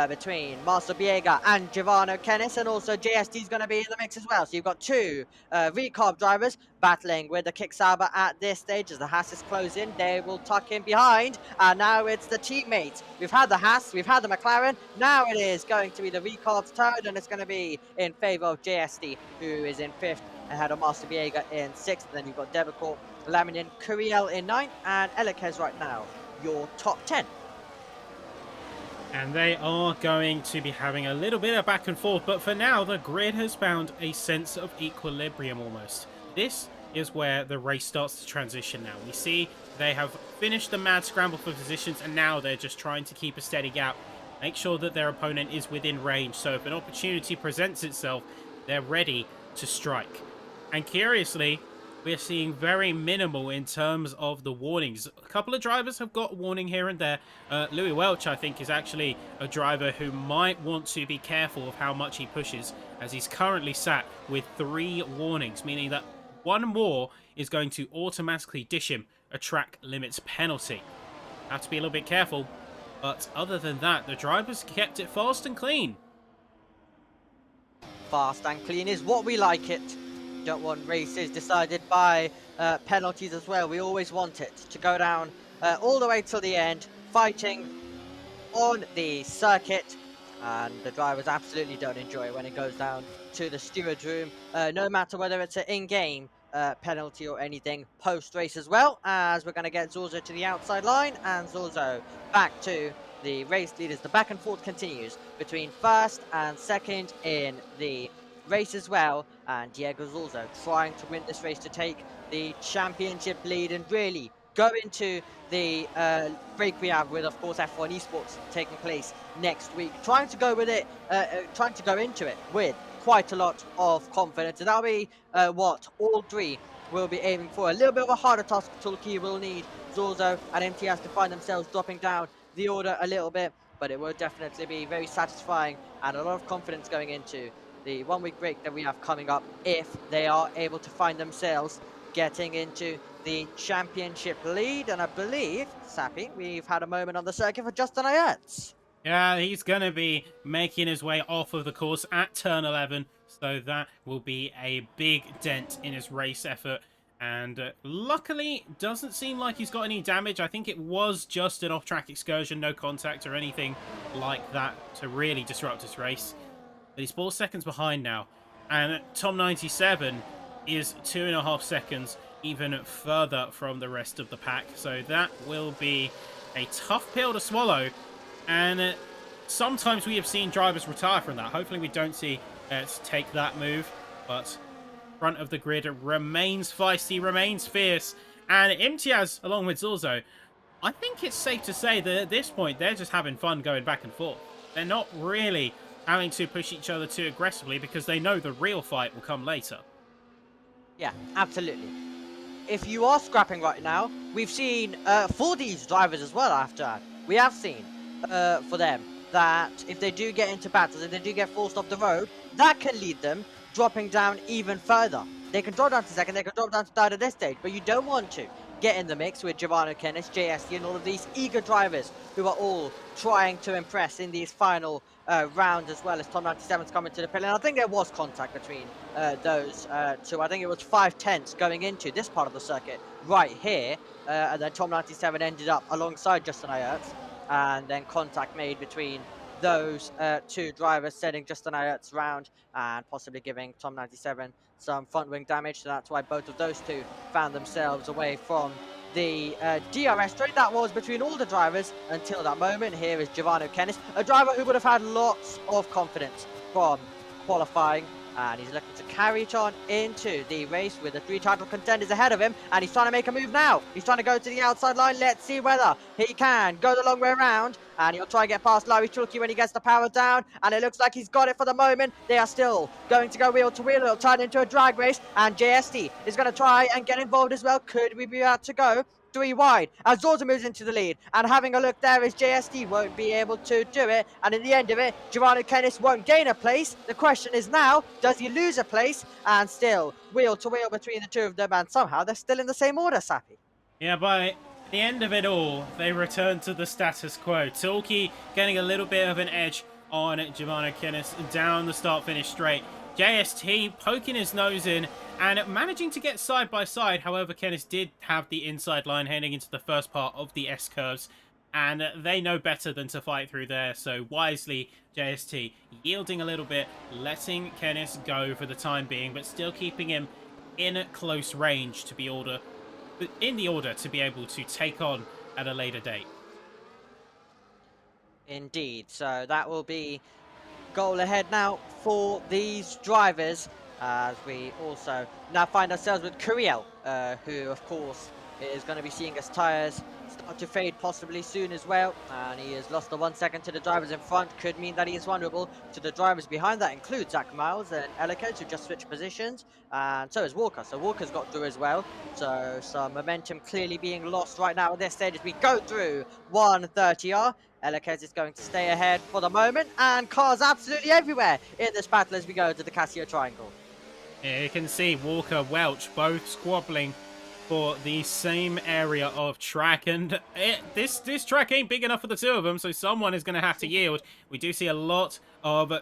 [SPEAKER 4] between Marcel Biega and Giovanni Kennis, and also JST is going to be in the mix as well. So you've got 2 recarb drivers battling with the Kick Sauber at this stage. As the Hasses close in, they will tuck in behind, and now it's the teammates. We've had the Haas, we've had the McLaren, now it is going to be the recarb's turn, and it's going to be in favour of JST, who is in 5th, ahead of Master Biega in 6th. And then you've got Debecourt, Laminin, Curiel in 9th, and Elekes right now, your top 10.
[SPEAKER 3] And they are going to be having a little bit of back and forth, but for now, the grid has found a sense of equilibrium almost. This is where the race starts to transition now. We see they have finished the mad scramble for positions, and now they're just trying to keep a steady gap, make sure that their opponent is within range, so if an opportunity presents itself, they're ready to strike. And curiously, we're seeing very minimal in terms of the warnings. A couple of drivers have got a warning here and there. Louis Welch, I think, is actually a driver who might want to be careful of how much he pushes, as he's currently sat with 3 warnings, meaning that one more is going to automatically dish him a track limits penalty. Have to be a little bit careful, but other than that, the drivers kept it fast and clean.
[SPEAKER 4] Fast and clean is what we like it. Don't want races decided by penalties as well. We always want it to go down all the way till the end, fighting on the circuit, and the drivers absolutely don't enjoy it when it goes down to the steward's room, no matter whether it's an in-game penalty or anything post-race as well, as we're going to get Zorzo to the outside line and Zorzo back to the race leaders. The back and forth continues between first and second in the race as well, and Diego Zorzo trying to win this race to take the championship lead and really go into the break we have with, of course, F1 Esports taking place next week, trying to go with it, trying to go into it with quite a lot of confidence, and that'll be what all 3 will be aiming for. A little bit of a harder task Tulki will need Zorzo and MTS to find themselves dropping down the order a little bit, but it will definitely be very satisfying and a lot of confidence going into the 1-week break that we have coming up, if they are able to find themselves getting into the championship lead. And I believe, Sappy, we've had a moment on the circuit for Justin Ayertz.
[SPEAKER 3] Yeah, he's going to be making his way off of the course at turn 11, so that will be a big dent in his race effort. And luckily, doesn't seem like he's got any damage. I think it was just an off-track excursion, no contact or anything like that to really disrupt his race. But he's 4 seconds behind now, and Tom97 is 2.5 seconds even further from the rest of the pack, so that will be a tough pill to swallow, and sometimes we have seen drivers retire from that. Hopefully we don't see take that move, but front of the grid remains feisty, remains fierce, and Imtiaz along with Zorzo, I think it's safe to say that at this point they're just having fun going back and forth. They're not really having to push each other too aggressively because they know the real fight will come later.
[SPEAKER 4] Yeah, absolutely. If you are scrapping right now, we've seen for these drivers as well after, we have seen for them that if they do get into battles, if they do get forced off the road, that can lead them dropping down even further. They can drop down to second, they can drop down to third at this stage, but you don't want to get in the mix with Giovanni Kennis, JSD, and all of these eager drivers who are all trying to impress in these final rounds, as well as Tom97's coming to the pit. And I think there was contact between those 2. I think it was 5/10 going into this part of the circuit right here, and then Tom97 ended up alongside Justin Ayertz, and then contact made between those 2 drivers, setting Justin Ayertz round and possibly giving Tom97 some front wing damage. So that's why both of those 2 found themselves away from the DRS straight. That was between all the drivers until that moment. Here is Giovanni Kennis, a driver who would have had lots of confidence from qualifying, and he's looking to carry it on into the race with the 3 title contenders ahead of him, and he's trying to make a move now. He's trying to go to the outside line. Let's see whether he can go the long way around, and he'll try and get past Larry Chulki when he gets the power down, and it looks like he's got it for the moment. They are still going to go wheel to wheel. It'll turn into a drag race, and JST is going to try and get involved as well. Could we be about to go 3 wide as Zorza moves into the lead, and having a look there is JSD won't be able to do it, and in the end of it, Giovanni Kennis won't gain a place. The question is now, does he lose a place? And still wheel to wheel between the 2 of them, and somehow they're still in the same order, Sappy.
[SPEAKER 3] Yeah, by the end of it all, they return to the status quo. Tulki getting a little bit of an edge on Giovanni Kennis down the start-finish straight. JST poking his nose in and managing to get side by side. However, Kennis did have the inside line heading into the first part of the S-curves, and they know better than to fight through there. So wisely, JST yielding a little bit, letting Kennis go for the time being, but still keeping him in close range to be in the order to be able to take on at a later date. Indeed. So that will be goal ahead now for these drivers.
[SPEAKER 4] as we also now find ourselves with Curiel, who of course is going to be seeing his tyres start to fade possibly soon as well, and he has lost the 1 second to the drivers in front. Could mean that he is vulnerable to the drivers behind. That includes Zach Miles and Ellicott, who just switched positions, and so is Walker. So Walker's got through as well, so some momentum clearly being lost right now at this stage as we go through 130R. Ellicott is going to stay ahead for the moment, and cars absolutely everywhere in this battle as we go to the Casio Triangle.
[SPEAKER 3] Yeah, you can see Walker, Welch both squabbling for the same area of track, and this track ain't big enough for the two of them, so someone is going to have to yield. We do see a lot of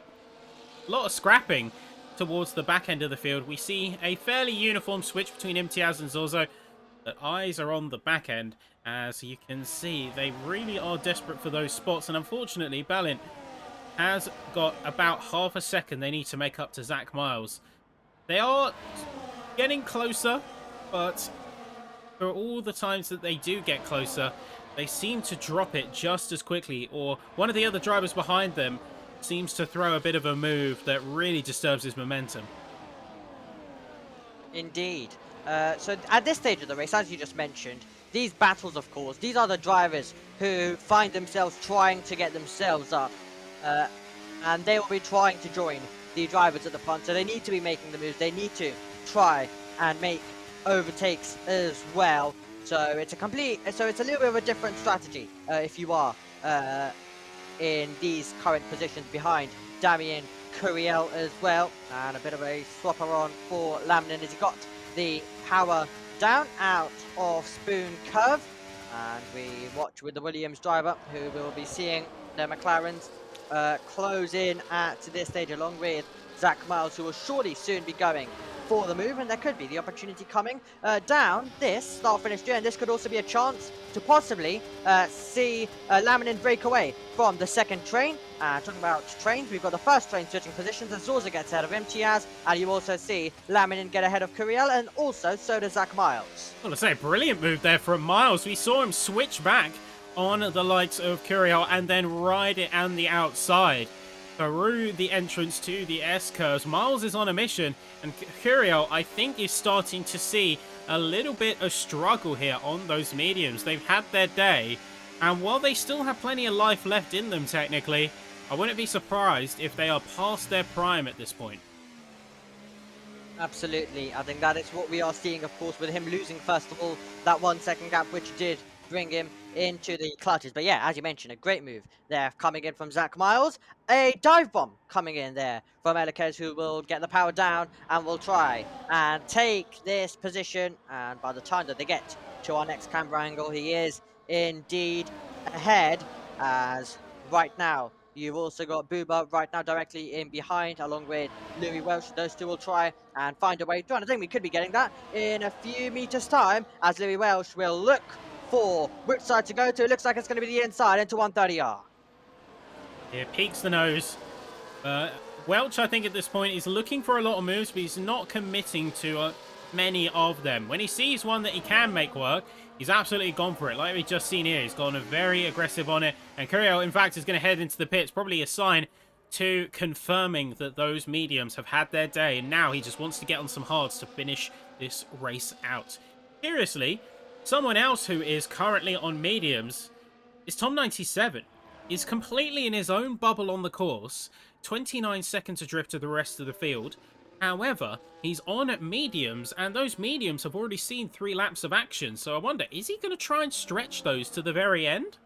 [SPEAKER 3] scrapping towards the back end of the field. We see a fairly uniform switch between Imtiaz and Zorzo. The eyes are on the back end, as you can see. They really are desperate for those spots, and unfortunately, Balint has got about half a second they need to make up to Zach Miles. They are getting closer, but for all the times that they do get closer, they seem to drop it just as quickly, or one of the other drivers behind them seems to throw a bit of a move that really disturbs his momentum.
[SPEAKER 4] Indeed. So at this stage of the race, as you just mentioned, these battles, of course, these are the drivers who find themselves trying to get themselves up, and they will be trying to join the drivers at the front, so they need to be making the moves. They need to try and make overtakes as well. So it's a little bit of a different strategy if you are in these current positions behind Damien Curiel as well, and a bit of a swapper on for Laminin as he got the power down out of Spoon Curve, and we watch with the Williams driver, who will be seeing the McLarens close in at this stage, along with Zach Miles, who will surely soon be going for the move, and there could be the opportunity coming down this start-finish journey. This could also be a chance to possibly see Laminin break away from the second train. Talking about trains, we've got the first train switching positions as Zorza gets ahead of Imtiaz, and you also see Laminin get ahead of Curiel, and also so does Zach Miles.
[SPEAKER 3] Well, I say, brilliant move there from Miles. We saw him switch back on the likes of Curiel and then ride it on the outside through the entrance to the S-curves. Miles is on a mission, and Curiel, I think, is starting to see a little bit of struggle here on those mediums. They've had their day, and while they still have plenty of life left in them, technically, I wouldn't be surprised if they are past their prime at this point.
[SPEAKER 4] Absolutely. I think that is what we are seeing, of course, with him losing, first of all, that 1 second gap, which did bring him into the clutches. But yeah, as you mentioned, a great move there coming in from Zach Miles. A dive bomb coming in there from Ellicott, who will get the power down and will try and take this position. And by the time that they get to our next camera angle, he is indeed ahead, as right now you've also got Booba right now directly in behind, along with Louis Welsh. Those two will try and find a way. I think we could be getting that in a few meters' time, as Louis Welsh will look for which side to go to. It looks like it's going to be the inside into 130R.
[SPEAKER 3] It peaks the nose. Welch, I think at this point, is looking for a lot of moves, but he's not committing to many of them. When he sees one that he can make work, he's absolutely gone for it. Like we've just seen here, he's gone very aggressive on it. And Curiel, in fact, is going to head into the pits. Probably a sign to confirming that those mediums have had their day. And now he just wants to get on some hards to finish this race out. Seriously, someone else who is currently on mediums is Tom97. He's completely in his own bubble on the course. 29 seconds adrift to the rest of the field. However, he's on mediums, and those mediums have already seen 3 laps of action. So I wonder, is he going to try and stretch those to the very end?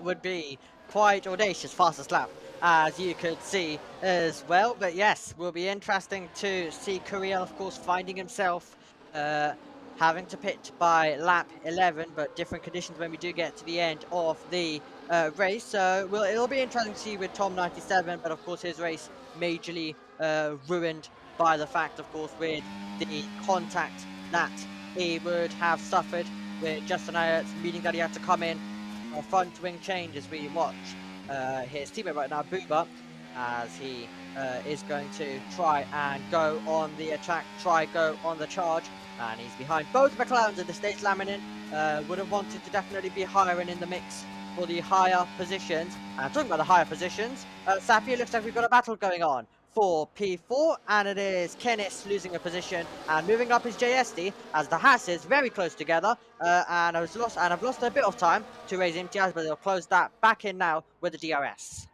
[SPEAKER 4] Would be quite audacious fastest lap, as you could see as well. But yes, will be interesting to see Curiel, of course, finding himself having to pit by lap 11, but different conditions when we do get to the end of the race. So it'll be interesting to see with Tom97, but of course his race majorly ruined by the fact, of course, with the contact that he would have suffered with Justin Ayertz, meaning that he had to come in a front wing change as we watch his teammate right now, Booba, as he is going to try and go on the attack, go on the charge, and he's behind both McLarens at the stage. Laminin would have wanted to definitely be higher and in the mix for the higher positions. And talking about the higher positions, Safi, looks like we've got a battle going on for P4, and it is Kennis losing a position and moving up his JSD as the Haas is very close together. And I've lost a bit of time to raise Imtiaz, but they'll close that back in now with the DRS.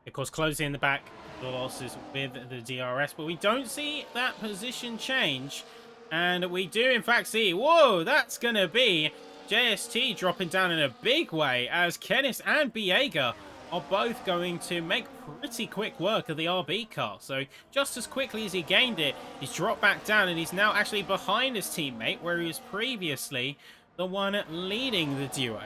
[SPEAKER 3] Of course, closing in the back, the losses with the DRS, but we don't see that position change. And we do, in fact, see, whoa, that's going to be JST dropping down in a big way as Kennis and Biega are both going to make pretty quick work of the RB car. So just as quickly as he gained it, he's dropped back down and he's now actually behind his teammate, where he was previously the one leading the duo.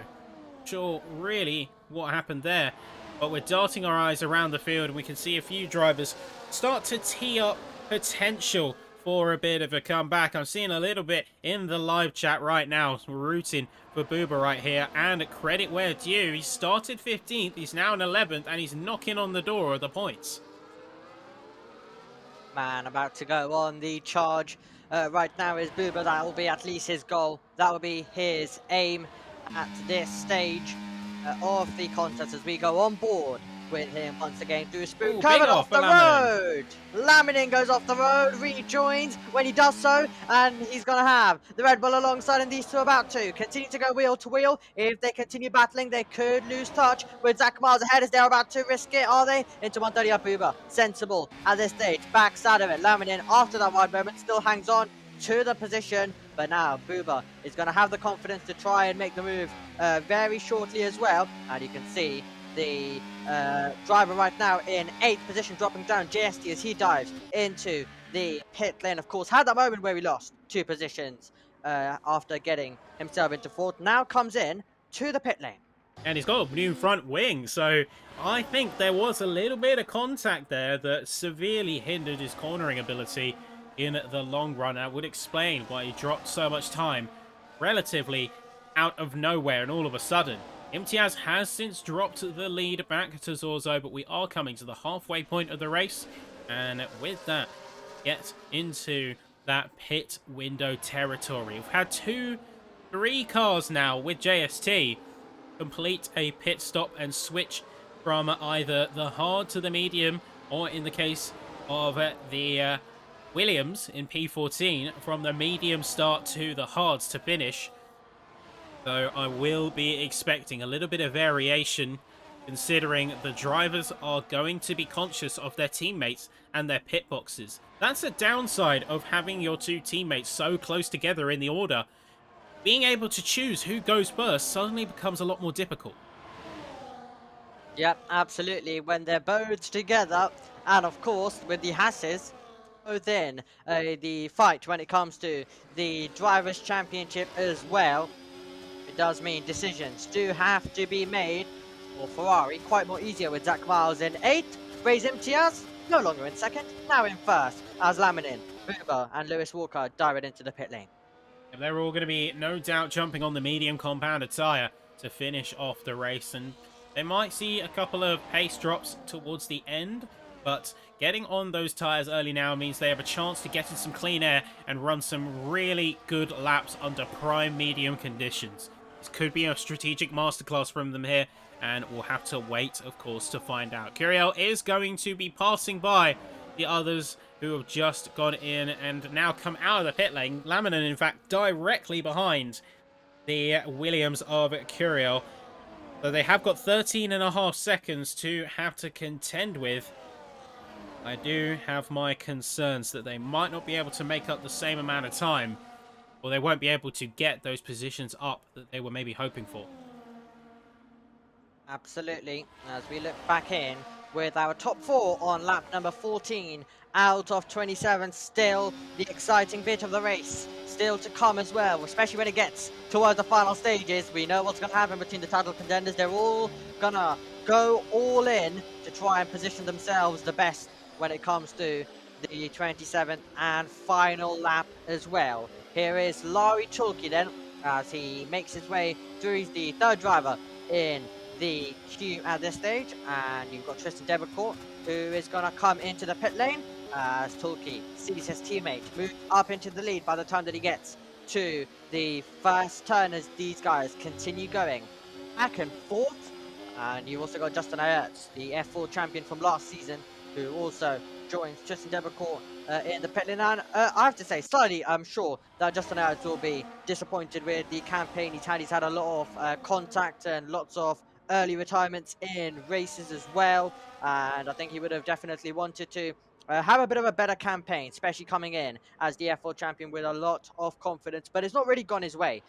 [SPEAKER 3] Sure, really, what happened there. But we're darting our eyes around the field and we can see a few drivers start to tee up potential for a bit of a comeback. I'm seeing a little bit in the live chat right now, rooting for Booba right here, and credit where due. He started 15th, he's now in 11th, and he's knocking on the door of the points.
[SPEAKER 4] Man, about to go on the charge right now is Booba. That will be at least his goal. That will be his aim at this stage of the contest as we go on board with him once again through Spoon. Covered off the road. Laminin goes off the road, rejoins when he does so, and he's going to have the Red Bull alongside, and these two are about to continue to go wheel to wheel. If they continue battling, they could lose touch with Zach Miles ahead as they're about to risk it, are they? Into 130 up Uber. Sensible at this stage, backs out of it. Laminin, after that wide moment, still hangs on to the position, but now Booba is going to have the confidence to try and make the move very shortly as well, and you can see the driver right now in 8th position dropping down, JST, as he dives into the pit lane. Of course, had that moment where he lost 2 positions after getting himself into 4th, now comes in to the pit lane.
[SPEAKER 3] And he's got a new front wing, so I think there was a little bit of contact there that severely hindered his cornering ability in the long run. That would explain why he dropped so much time relatively out of nowhere and all of a sudden. Imtiaz has since dropped the lead back to Zorzo, but we are coming to the halfway point of the race, and with that, get into that pit window territory. We've had 3 cars now with JST complete a pit stop and switch from either the hard to the medium, or in the case of the Williams in P14, from the medium start to the hards to finish. So I will be expecting a little bit of variation, considering the drivers are going to be conscious of their teammates and their pit boxes. That's a downside of having your 2 teammates so close together in the order. Being able to choose who goes first suddenly becomes a lot more difficult.
[SPEAKER 4] Yep, absolutely. When they're both together, and of course with the Hasses both in the fight when it comes to the Drivers' Championship as well, it does mean decisions do have to be made for Ferrari. Quite more easier with Zach Miles in 8th. Raise Imtiaz, no longer in 2nd, now in 1st, as Laminin, Booba and Lewis Walker dive it into the pit lane.
[SPEAKER 3] They're all going to be, no doubt, jumping on the medium compounded tyre to finish off the race, and they might see a couple of pace drops towards the end, but getting on those tyres early now means they have a chance to get in some clean air and run some really good laps under prime medium conditions. This could be a strategic masterclass from them here, and we'll have to wait, of course, to find out. Curiel is going to be passing by the others who have just gone in and now come out of the pit lane. Laminin, in fact, directly behind the Williams of Curiel. So they have got 13.5 seconds to have to contend with. I do have my concerns that they might not be able to make up the same amount of time, or they won't be able to get those positions up that they were maybe hoping for.
[SPEAKER 4] Absolutely. As we look back in with our top 4 on lap number 14 out of 27, still the exciting bit of the race still to come as well, especially when it gets towards the final stages. We know what's going to happen between the title contenders. They're all gonna go all in to try and position themselves the best when it comes to the 27th and final lap as well. Here is Laurie Tulke then, as he makes his way through. He's the 3rd driver in the queue at this stage, and you've got Tristan Debecourt, who is going to come into the pit lane as Tulke sees his teammate move up into the lead by the time that he gets to the first turn, as these guys continue going back and forth. And you've also got Justin Ayertz, the F4 champion from last season, who also rejoins Justin Debecourt in the pit lane. And I have to say, slightly, I'm sure that Justin Edwards will be disappointed with the campaign he's had. He's had a lot of contact and lots of early retirements in races as well. And I think he would have definitely wanted to have a bit of a better campaign, especially coming in as the F4 champion with a lot of confidence. But it's not really gone his way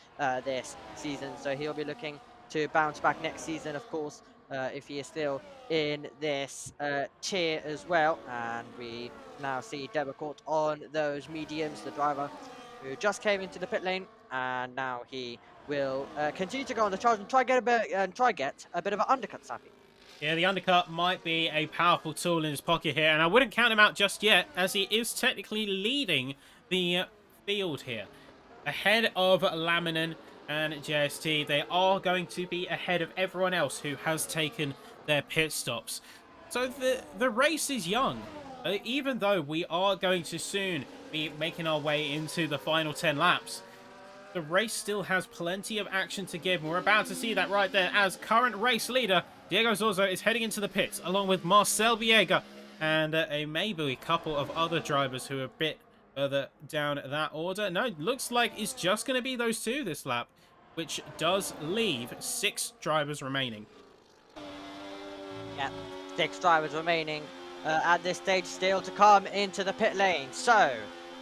[SPEAKER 4] this season. So he'll be looking to bounce back next season, of course, if he is still in this tier as well. And we now see Debecourt on those mediums, the driver who just came into the pit lane, and now he will continue to go on the charge and try get a bit of an undercut, Sappy.
[SPEAKER 3] Yeah, the undercut might be a powerful tool in his pocket here, and I wouldn't count him out just yet, as he is technically leading the field here. Ahead of Laminin and JST, they are going to be ahead of everyone else who has taken their pit stops. So the race is young, even though we are going to soon be making our way into the final 10 laps. The race still has plenty of action to give, and we're about to see that right there as current race leader Diego Zorzo is heading into the pits, along with Marcel Viega and maybe a couple of other drivers who are a bit further down that order. No, it looks like it's just going to be those two this lap, which does leave 6 drivers remaining.
[SPEAKER 4] Yeah, 6 drivers remaining at this stage still to come into the pit lane. So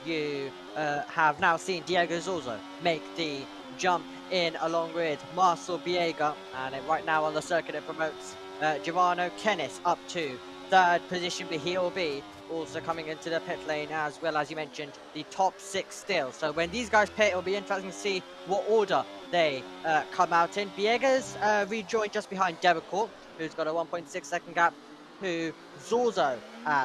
[SPEAKER 4] you have now seen Diego Zorzo make the jump in along with Marcel Biega, and right now on the circuit it promotes Giovanni Kennis up to 3rd position, but he'll be also coming into the pit lane as well, as you mentioned, the top 6 still. So when these guys pit, it'll be interesting to see what order they come out in. Biega's rejoined just behind Debecourt, who's got a 1.6 second gap to Zorzo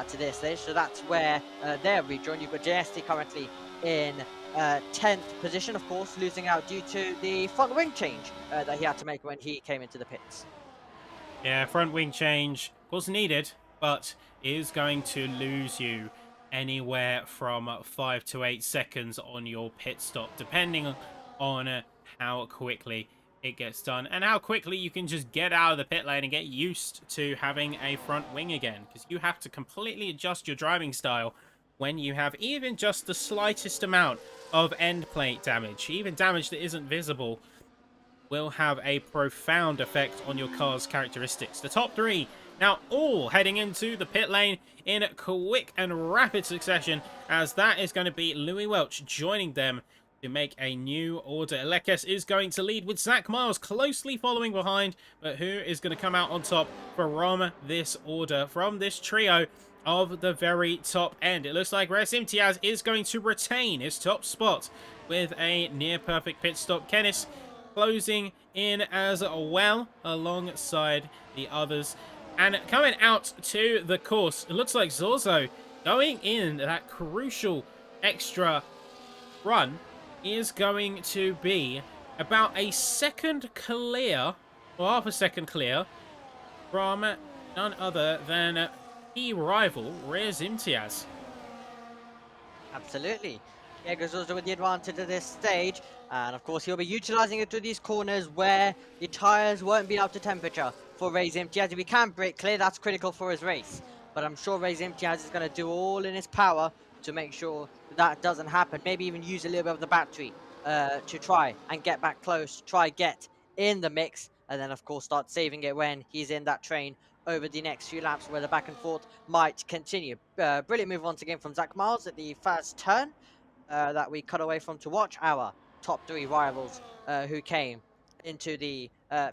[SPEAKER 4] to this stage, so that's where they're rejoined. You've got JST currently in 10th position, of course, losing out due to the front wing change that he had to make when he came into the pits.
[SPEAKER 3] Yeah, front wing change was needed, but is going to lose you anywhere from 5 to 8 seconds on your pit stop, depending on how quickly it gets done and how quickly you can just get out of the pit lane and get used to having a front wing again, because you have to completely adjust your driving style when you have even just the slightest amount of end plate damage. Even damage that isn't visible will have a profound effect on your car's characteristics. The top 3 now all heading into the pit lane in quick and rapid succession, as that is going to be Louis Welch joining them to make a new order. Lekes is going to lead with Zach Miles closely following behind, but who is going to come out on top from this order, from this trio of the very top end? It looks like Reyes Imtiaz is going to retain his top spot with a near perfect pit stop. Kennis closing in as well alongside the others. And coming out to the course, it looks like Zorzo going in that crucial extra run is going to be about a second clear, or half a second clear, from none other than key rival Reyes Imtiaz.
[SPEAKER 4] Absolutely. Diego Zorzo with the advantage at this stage, and of course he'll be utilising it through these corners where the tyres won't be up to temperature for Reyes Imtiaz. If he can break clear, that's critical for his race, but I'm sure Reyes Imtiaz is going to do all in his power to make sure that doesn't happen. Maybe even use a little bit of the battery to try and get back close, try get in the mix, and then of course start saving it when he's in that train over the next few laps where the back and forth might continue. Brilliant move once again from Zach Miles at the first turn that we cut away from to watch our top 3 rivals who came into the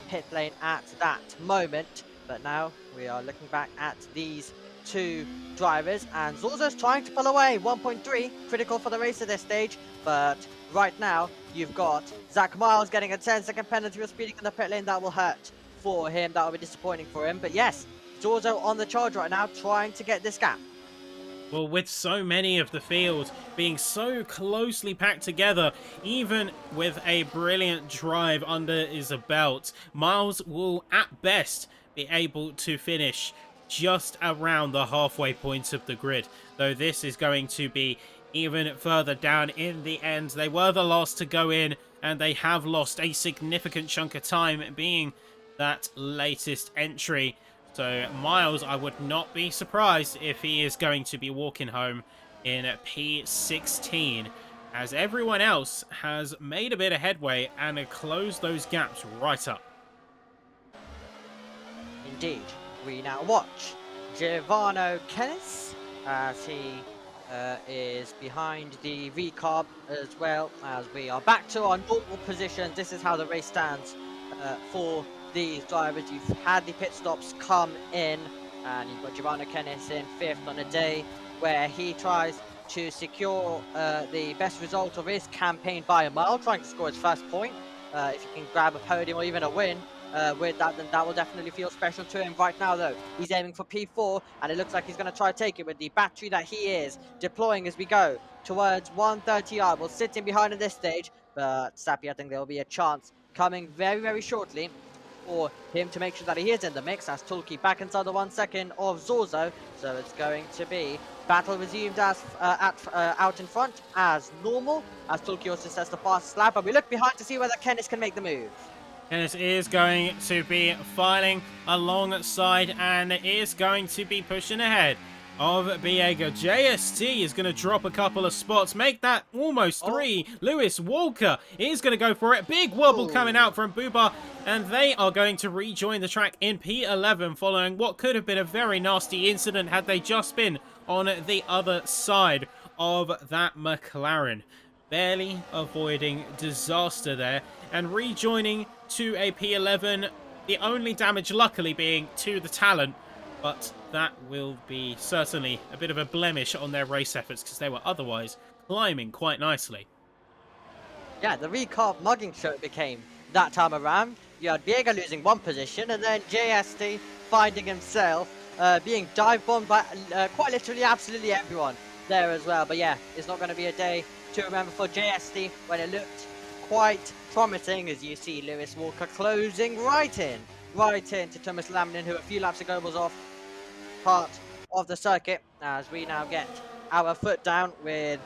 [SPEAKER 4] pit lane at that moment. But now we are looking back at these 2 drivers, and Zorzo's trying to pull away. 1.3 critical for the race at this stage, but right now you've got Zach Miles getting a 10-second penalty for speeding in the pit lane. That will hurt for him, that will be disappointing for him, but yes, Zorzo on the charge right now trying to get this gap.
[SPEAKER 3] Well, with so many of the field being so closely packed together, even with a brilliant drive under his belt, Miles will at best be able to finish just around the halfway point of the grid, though this is going to be even further down in the end. They were the last to go in, and they have lost a significant chunk of time being that latest entry. So Miles, I would not be surprised if he is going to be walking home in P16, as everyone else has made a bit of headway and closed those gaps right up.
[SPEAKER 4] Indeed, we now watch Giovanni Kennis as he is behind the recarb as well, as we are back to our normal positions. This is how the race stands for these drivers. You've had the pit stops come in, and you've got Giovanni Kennis in 5th on a day where he tries to secure the best result of his campaign by a mile, trying to score his first point. If you can grab a podium or even a win with that, then that will definitely feel special to him. Right now, though, he's aiming for P4, and it looks like he's going to try to take it with the battery that he is deploying as we go towards 130R. We'll sit in behind in this stage, but Sappy, I think there will be a chance coming very, very shortly for him to make sure that he is in the mix, as Tulki back inside the 1 second of Zorzo. So it's going to be battle resumed as out in front as normal, as Tulki also says the fast lap, but we look behind to see whether Kennis can make the move.
[SPEAKER 3] Kennis is going to be filing alongside and is going to be pushing ahead of Biega. JST is going to drop a couple of spots, make that almost 3. Lewis Walker is going to go for it. Big wobble coming out from Buba, and they are going to rejoin the track in P11 following what could have been a very nasty incident had they just been on the other side of that McLaren. Barely avoiding disaster there and rejoining to a P11. The only damage luckily being to the talent, but that will be certainly a bit of a blemish on their race efforts because they were otherwise climbing quite nicely.
[SPEAKER 4] Yeah, the recarb mugging show it became that time around. You had Biega losing 1 position, and then JST finding himself being dive bombed by quite literally absolutely everyone there as well. But yeah, it's not going to be a day to remember for JST when it looked quite promising, as you see Lewis Walker closing right in to Thomas Laminin, who a few laps ago was off part of the circuit, as we now get our foot down with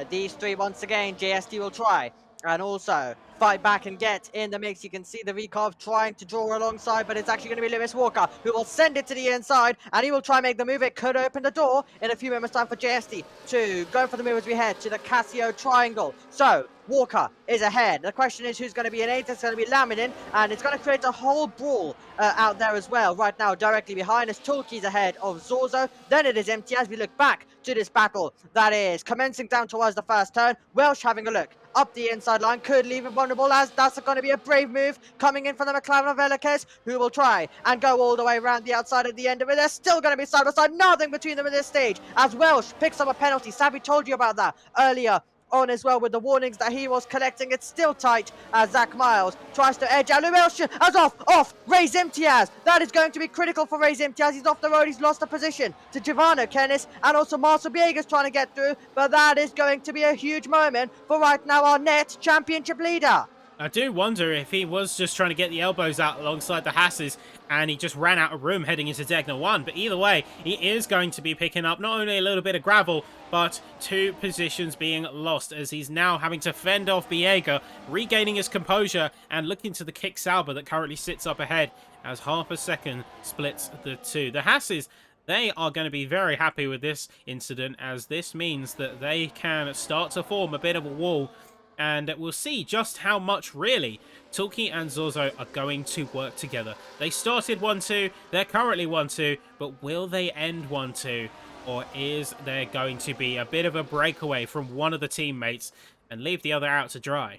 [SPEAKER 4] these 3 once again. JST will try and also fight back and get in the mix. You can see the recarb trying to draw alongside, but it's actually going to be Lewis Walker who will send it to the inside, and he will try and make the move. It could open the door in a few moments time for JST to go for the move as we head to the Casio triangle. So Walker is ahead. The question is who's going to be in 8th. It's going to be Laminin, and it's going to create a whole brawl out there as well. Right now, directly behind us, Tulki's ahead of Zorzo. Then it is empty as we look back to this battle that is commencing down towards the first turn. Welsh having a look up the inside line, could leave it vulnerable, as that's going to be a brave move coming in from the McLaren of Velikes, who will try and go all the way around the outside at the end of it. They're still going to be side by side, nothing between them at this stage, as Welsh picks up a penalty. Savvy told you about that earlier on as well with the warnings that he was collecting. It's still tight as Zach Miles tries to edge out. Welsh as off Ray's Imtiaz. That is going to be critical for Ray's Imtiaz. He's off the road, he's lost the position to Giovanni Kennis, and also Marcel Biega's trying to get through, but that is going to be a huge moment for right now our net championship leader.
[SPEAKER 3] I do wonder if he was just trying to get the elbows out alongside the Hasses and he just ran out of room heading into Degna 1. But either way, he is going to be picking up not only a little bit of gravel, but 2 positions being lost as he's now having to fend off Biega, regaining his composure and looking to the kick Sauber that currently sits up ahead as half a second splits the 2. The Hasses, they are going to be very happy with this incident, as this means that they can start to form a bit of a wall. And we'll see just how much, really, Tulki and Zorzo are going to work together. They started 1-2, they're currently 1-2, but will they end 1-2? Or is there going to be a bit of a breakaway from one of the teammates and leave the other out to dry?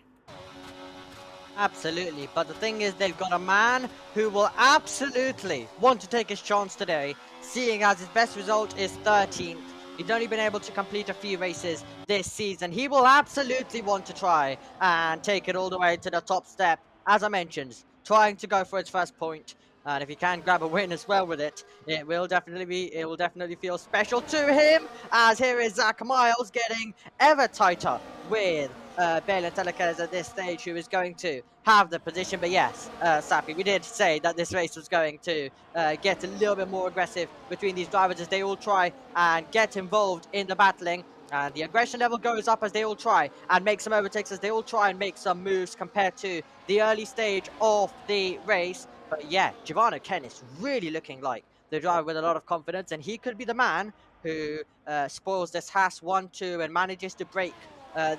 [SPEAKER 4] Absolutely, but the thing is, they've got a man who will absolutely want to take his chance today, seeing as his best result is 13th. He's only been able to complete a few races this season. He will absolutely want to try and take it all the way to the top step. As I mentioned, trying to go for his first point. And if he can grab a win as well with it, it will definitely feel special to him. As here is Zach Miles getting ever tighter with Balin Telekes at this stage, who is going to have the position. But yes, Sappy, we did say that this race was going to get a little bit more aggressive between these drivers as they all try and get involved in the battling. And the aggression level goes up as they all try and make some overtakes, as they all try and make some moves compared to the early stage of the race. But yeah, Giovanni Kennis really looking like the driver with a lot of confidence, and he could be the man who spoils this Haas 1-2 and manages to break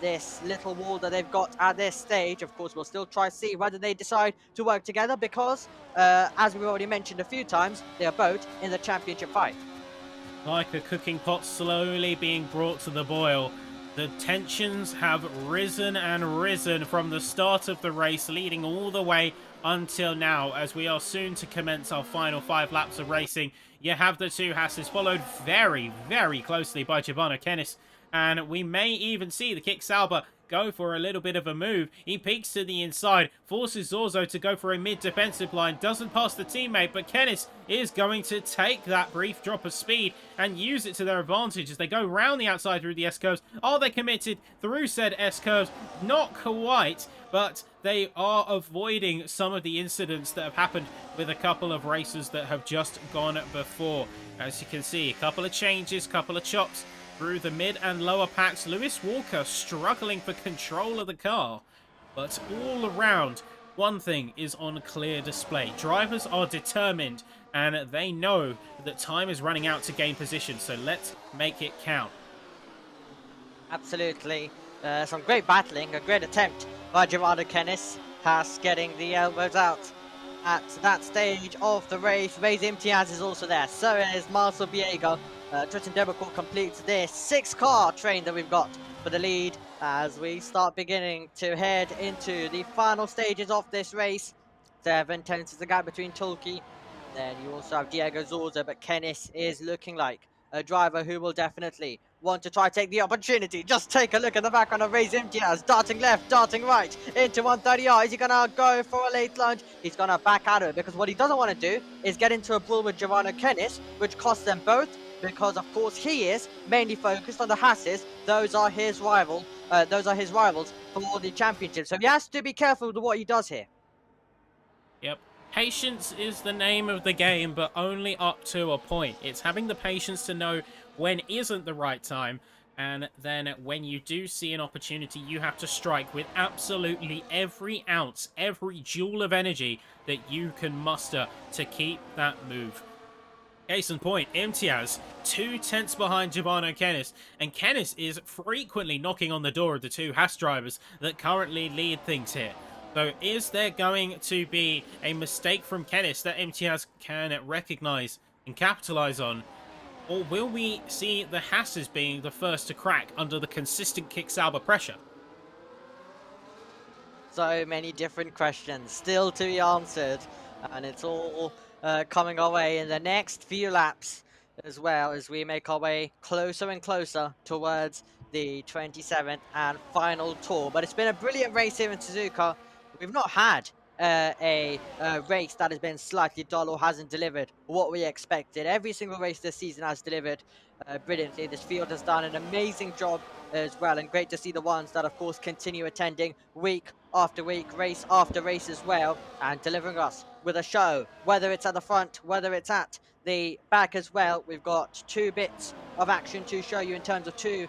[SPEAKER 4] this little wall that they've got at this stage. Of course, we'll still try to see whether they decide to work together because, as we've already mentioned a few times, they are both in the championship fight.
[SPEAKER 3] Like a cooking pot slowly being brought to the boil. The tensions have risen and risen from the start of the race, leading all the way until now, as we are soon to commence our final 5 laps of racing. You have the two Hasses, followed very, very closely by Giovanni Kennis, and we may even see the Kick Sauber go for a little bit of a move. He peeks to the inside, forces Zorzo to go for a mid-defensive line, doesn't pass the teammate, but Kennis is going to take that brief drop of speed and use it to their advantage as they go round the outside through the S-curves. Are they committed through said S-curves? Not quite, but they are avoiding some of the incidents that have happened with a couple of races that have just gone before. As you can see, a couple of changes, couple of chops through the mid and lower packs. Lewis Walker struggling for control of the car. But all around, one thing is on clear display. Drivers are determined and they know that time is running out to gain position. So let's make it count.
[SPEAKER 4] Absolutely. Some great battling, a great attempt by Giovanni Kennis. Haas getting the elbows out at that stage of the race. Reis Imtiaz is also there. So is Marcel Biega. Tristan Debecourt completes this 6-car train that we've got for the lead as we start beginning to head into the final stages of this race. 7/10 is the gap between Tulki. Then you also have Diego Zorza, but Kennis is looking like a driver who will definitely want to try to take the opportunity. Just take a look at the background of Reis Imtiaz, darting left, darting right, into 130R. Is he going to go for a late lunge? He's going to back out of it because what he doesn't want to do is get into a brawl with Giovanni Kennis, which costs them both, because of course he is mainly focused on the Hasses. Those are his rivals for the championship. So he has to be careful with what he does here.
[SPEAKER 3] Yep. Patience is the name of the game, but only up to a point. It's having the patience to know when isn't the right time, and then when you do see an opportunity, you have to strike with absolutely every ounce, every joule of energy that you can muster to keep that move. Case in point, Imtiaz, 2/10 behind Giovanni Kennis, and Kennis is frequently knocking on the door of the two Haas drivers that currently lead things here. So is there going to be a mistake from Kennis that Imtiaz can recognise and capitalise on? Or will we see the Hasses being the first to crack under the consistent Kick Sauber pressure?
[SPEAKER 4] So many different questions still to be answered, and it's all coming our way in the next few laps, as well as we make our way closer and closer towards the 27th and final tour. But it's been a brilliant race here in Suzuka. We've not had a race that has been slightly dull or hasn't delivered what we expected. Every single race this season has delivered brilliantly. This field has done an amazing job as well, and great to see the ones that of course continue attending week after week, race after race as well, and delivering us with a show, whether it's at the front, whether it's at the back as well. We've got 2 bits of action to show you in terms of 2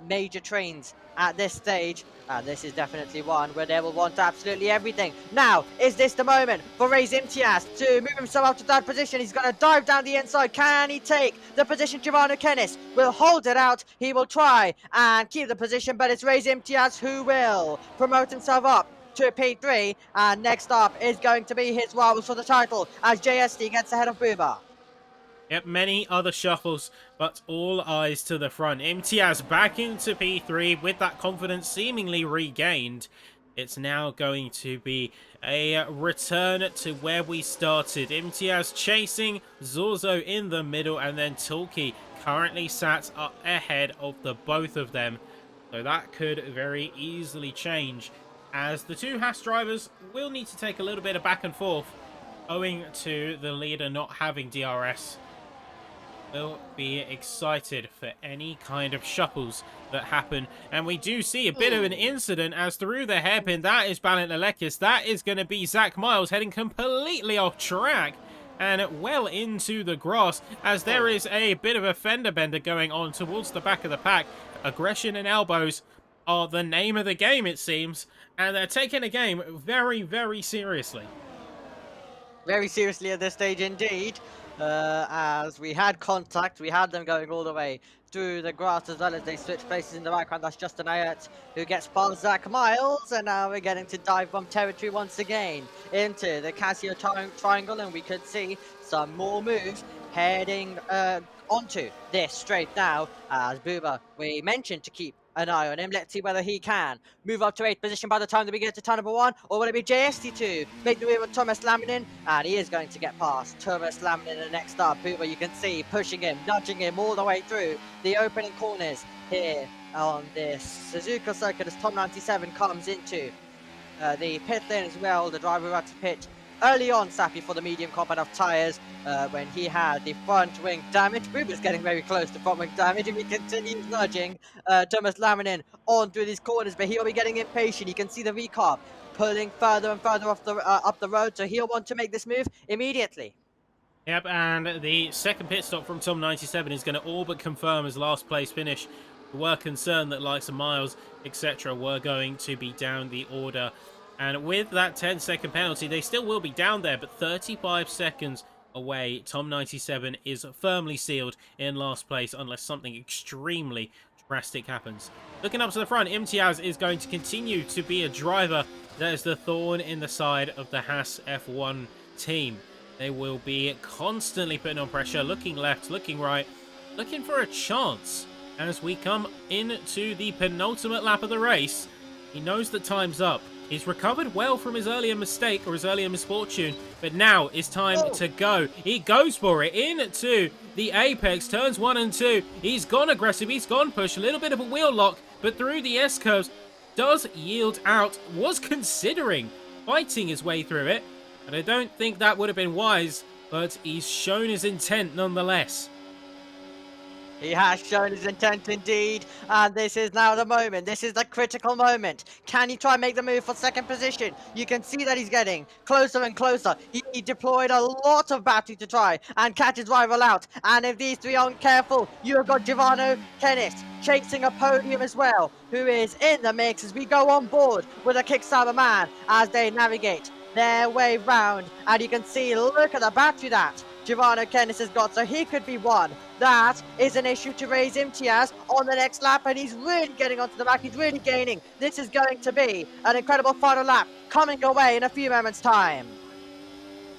[SPEAKER 4] major trains at this stage. This is definitely one where they will want absolutely everything. Now, is this the moment for Reis Imtiaz to move himself up to that position? He's going to dive down the inside. Can he take the position? Giovanni Kennis will hold it out. He will try and keep the position, but it's Reis Imtiaz who will promote himself up to P3. And next up is going to be his rivals for the title as JSD gets ahead of Booba.
[SPEAKER 3] Yep, many other shuffles, but all eyes to the front. Imtiaz back into P3 with that confidence seemingly regained. It's now going to be a return to where we started. Imtiaz chasing, Zorzo in the middle, and then Tulki currently sat up ahead of the both of them. So that could very easily change, as the two Haas drivers will need to take a little bit of back and forth, owing to the leader not having DRS. Will be excited for any kind of shuffles that happen. And we do see a bit of an incident as through the hairpin. That is Balint Alekis. That is going to be Zach Miles heading completely off track and well into the grass, as there is a bit of a fender bender going on towards the back of the pack. Aggression and elbows are the name of the game, it seems. And they're taking the game very, very seriously.
[SPEAKER 4] Very seriously at this stage indeed. As we had contact, we had them going all the way through the grass as well as they switch places in the background. That's Justin Ayat who gets past Zach Miles, and now we're getting to dive bomb territory once again into the Casio triangle, and we could see some more moves heading onto this straight now as Booba, we mentioned to keep an eye on him. Let's see whether he can move up to 8th position by the time that we get to turn number 1, or will it be JST2 make the move with Thomas Laminin, and he is going to get past Thomas Laminin. The next up, Booba, you can see pushing him, nudging him all the way through the opening corners here on this Suzuka circuit as Tom 97 comes into the pit lane as well. The driver had to pit early on, Sappy, for the medium compound of tyres when he had the front wing damage. Booba's getting very close to front wing damage, and he continues nudging Thomas Laminin on through these corners, but he'll be getting impatient. You can see the V-carb pulling further and further off the up the road, so he'll want to make this move immediately.
[SPEAKER 3] Yep, and the second pit stop from Tom 97 is going to all but confirm his last place finish. We were concerned that likes of Miles, etc. were going to be down the order. And with that 10-second penalty, they still will be down there, but 35 seconds away, Tom 97 is firmly sealed in last place unless something extremely drastic happens. Looking up to the front, Imtiaz is going to continue to be a driver that is the thorn in the side of the Haas F1 team. They will be constantly putting on pressure, looking left, looking right, looking for a chance as we come into the penultimate lap of the race. He knows that time's up. He's recovered well from his earlier mistake or his earlier misfortune, but now it's time to go. He goes for it into the apex, turns 1 and 2. He's gone aggressive, he's gone push, a little bit of a wheel lock, but through the S-curves, does yield out, was considering fighting his way through it, and I don't think that would have been wise, but he's shown his intent nonetheless.
[SPEAKER 4] He has shown his intent indeed, and this is now the moment. This is the critical moment. Can he try and make the move for second position? You can see that he's getting closer and closer. He deployed a lot of battery to try and catch his rival out. And if these three aren't careful, you have got Giovanni Kennis chasing a podium as well, who is in the mix as we go on board with a Kickstarter man as they navigate their way round. And you can see, look at the battery that Giovanni Kennis has got, so he could be one. That is an issue to raise Imtiaz on the next lap, and he's really getting onto the back. He's really gaining. This is going to be an incredible final lap coming away in a few moments' time.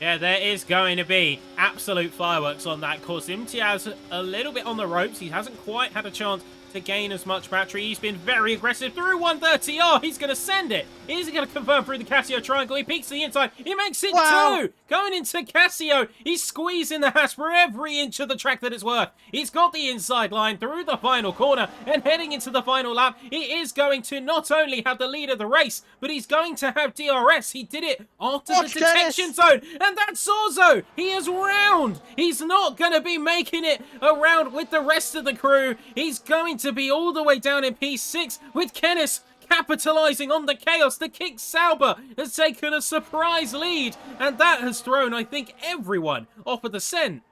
[SPEAKER 3] Yeah, there is going to be absolute fireworks on that course. Imtiaz a little bit on the ropes. He hasn't quite had a chance to gain as much battery. He's been very aggressive through 130R. He's going to send it. Is he going to confirm through the Casio triangle? He peeks to the inside. He makes it two. Going into Casio. He's squeezing the Haas for every inch of the track that it's worth. He's got the inside line through the final corner and heading into the final lap. He is going to not only have the lead of the race, but he's going to have DRS. He did it after the detection zone. And that's Sorzo. He is round. He's not going to be making it around with the rest of the crew. He's going to be all the way down in P6 with Kennis capitalizing on the chaos. The Kick Sauber has taken a surprise lead, and that has thrown, I think, everyone off of the scent.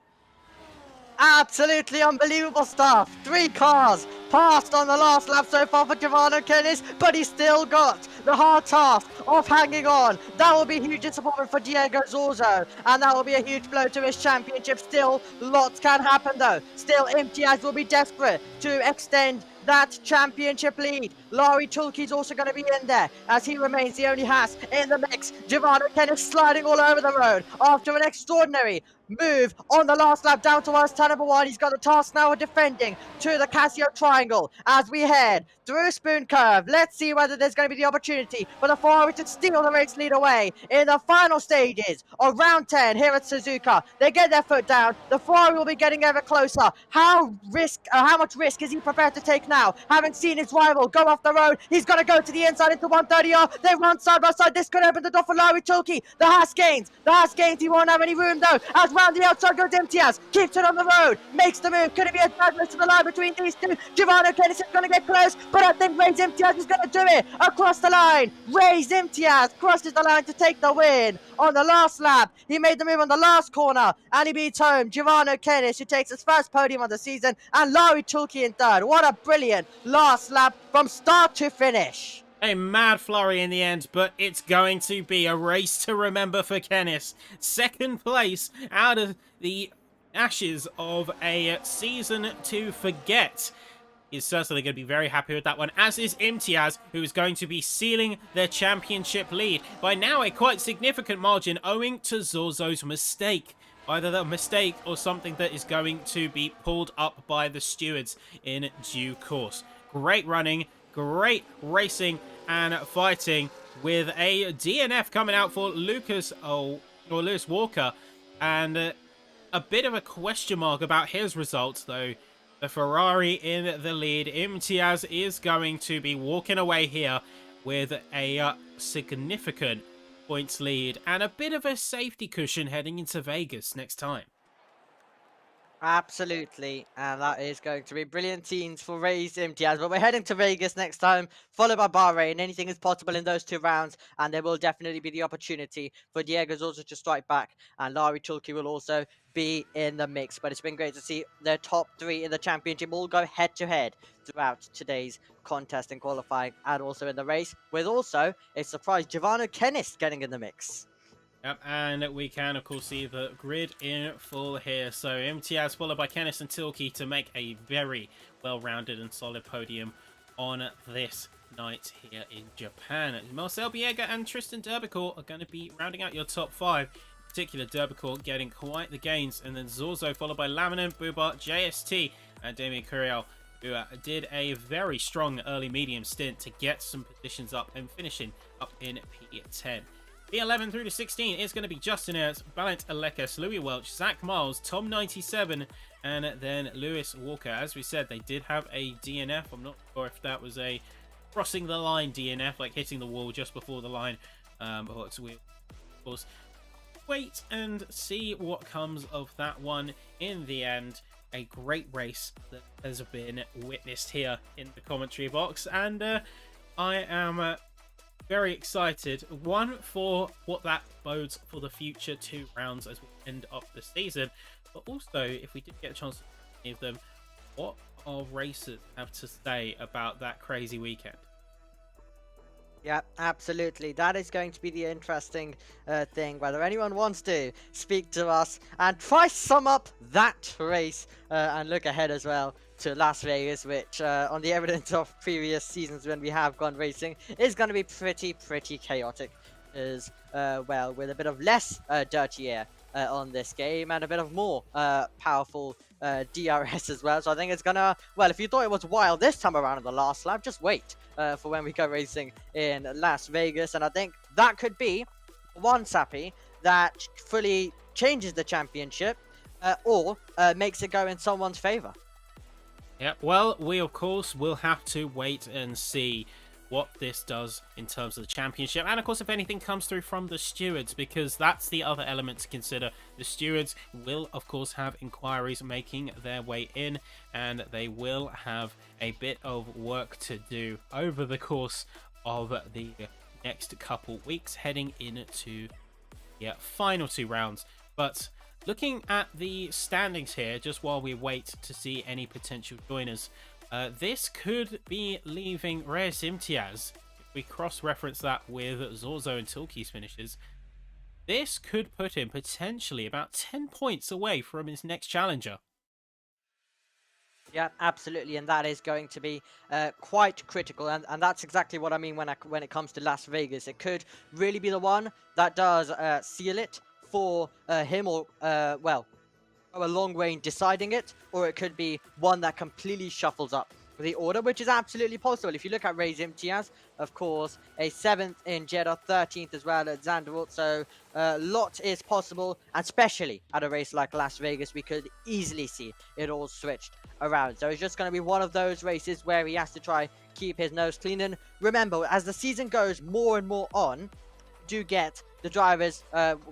[SPEAKER 4] Absolutely unbelievable stuff. 3 cars passed on the last lap so far for Giovanni Kennis, but he's still got the hard task of hanging on. That will be a huge disappointment for Diego Zorzo, and that will be a huge blow to his championship. Still, lots can happen though. Still, Imtiaz will be desperate to extend that championship lead. Laurie Chulke's also going to be in there as he remains the only Haas in the mix. Giovanni Kennis sliding all over the road after an extraordinary move on the last lap down towards turn number 1. He's got the task now of defending to the Casio triangle as we head through Spoon Curve. Let's see whether there's going to be the opportunity for the Ferrari to steal the race lead away in the final stages of round 10 here at Suzuka. They get their foot down. The Ferrari will be getting ever closer. How much risk is he prepared to take now? Having seen his rival go off the road, he's going to go to the inside into 130R. They run side by side. This could open the door for Laurie Chulke. The Haas gains. He won't have any room though. As round the outside goes Imtiaz. Keeps it on the road. Makes the move. Could it be a bad race to the line between these two? Giovanni Kennis is going to get close, but I think Ray's Imtiaz is going to do it across the line. Ray's Imtiaz crosses the line to take the win on the last lap. He made the move on the last corner, and he beats home Giovanni Kennis, who takes his first podium of the season, and Laurie Chulke in third. What a brilliant last lap from start to finish.
[SPEAKER 3] A mad flurry in the end, but it's going to be a race to remember for Kennis. Second place out of the ashes of a season to forget. Is certainly going to be very happy with that one, as is Imtiaz, who is going to be sealing their championship lead by now a quite significant margin, owing to Zorzo's mistake. Either the mistake or something that is going to be pulled up by the stewards in due course. Great running, great racing and fighting, with a DNF coming out for Lewis Walker, and a bit of a question mark about his results, though. The Ferrari in the lead. Imtiaz is going to be walking away here with a significant points lead and a bit of a safety cushion heading into Vegas next time.
[SPEAKER 4] Absolutely, and that is going to be brilliant scenes for Ray's Imtiaz. But we're heading to Vegas next time, followed by Bahrain. Anything is possible in those 2 rounds, and there will definitely be the opportunity for Diego's also to strike back, and Lari Tulki will also be in the mix. But it's been great to see the top 3 in the championship all go head to head throughout today's contest and qualifying, and also in the race, with also a surprise Giovanni Kennis getting in the mix.
[SPEAKER 3] Yep, and we can, of course, see the grid in full here. So Imtiaz followed by Kennis and Tilke to make a very well-rounded and solid podium on this night here in Japan. Marcel Biega and Tristan Derbicourt are going to be rounding out your top 5. In particular, Derbicourt getting quite the gains. And then Zorzo followed by Laminin, Bubar, JST, and Damien Curiel, who did a very strong early medium stint to get some positions up and finishing up in P10. P11 through to 16 is going to be Justin Ertz, Balint Alekes, Louis Welch, Zach Miles, Tom97, and then Lewis Walker. As we said, they did have a DNF. I'm not sure if that was a crossing the line DNF, like hitting the wall just before the line. But we, of course, wait and see what comes of that one in the end. A great race that has been witnessed here in the commentary box, and I am very excited, one, for what that bodes for the future 2 rounds as we end up the season, but also, if we did get a chance to see any of them, what our racers have to say about that crazy weekend.
[SPEAKER 4] Yeah, absolutely. That is going to be the interesting thing, whether anyone wants to speak to us and try sum up that race and look ahead as well to Las Vegas, which on the evidence of previous seasons when we have gone racing is going to be pretty chaotic as well, with a bit of less dirty air on this game and a bit of more powerful DRS as well. So I think it's gonna, well, if you thought it was wild this time around in the last lap, just wait for when we go racing in Las Vegas. And I think that could be one Sappy that fully changes the championship or makes it go in someone's favor.
[SPEAKER 3] Yeah, well, we of course will have to wait and see what this does in terms of the championship, and of course if anything comes through from the stewards, because that's the other element to consider. The stewards will of course have inquiries making their way in, and they will have a bit of work to do over the course of the next couple weeks heading into the final 2 rounds. But looking at the standings here, just while we wait to see any potential joiners, this could be leaving Reyes Imtiaz, if we cross-reference that with Zorzo and Tilke's finishes, this could put him potentially about 10 points away from his next challenger.
[SPEAKER 4] Yeah, absolutely, and that is going to be quite critical, and that's exactly what I mean when it comes to Las Vegas. It could really be the one that does seal it for him, or well, go a long way in deciding it, or it could be one that completely shuffles up the order, which is absolutely possible. If you look at Reyes Imtiaz, of course, a 7th in Jeddah, 13th as well at Zandvoort, so a lot is possible, and especially at a race like Las Vegas, we could easily see it all switched around. So it's just going to be one of those races where he has to try keep his nose clean. And remember, as the season goes more and more on, do get the drivers,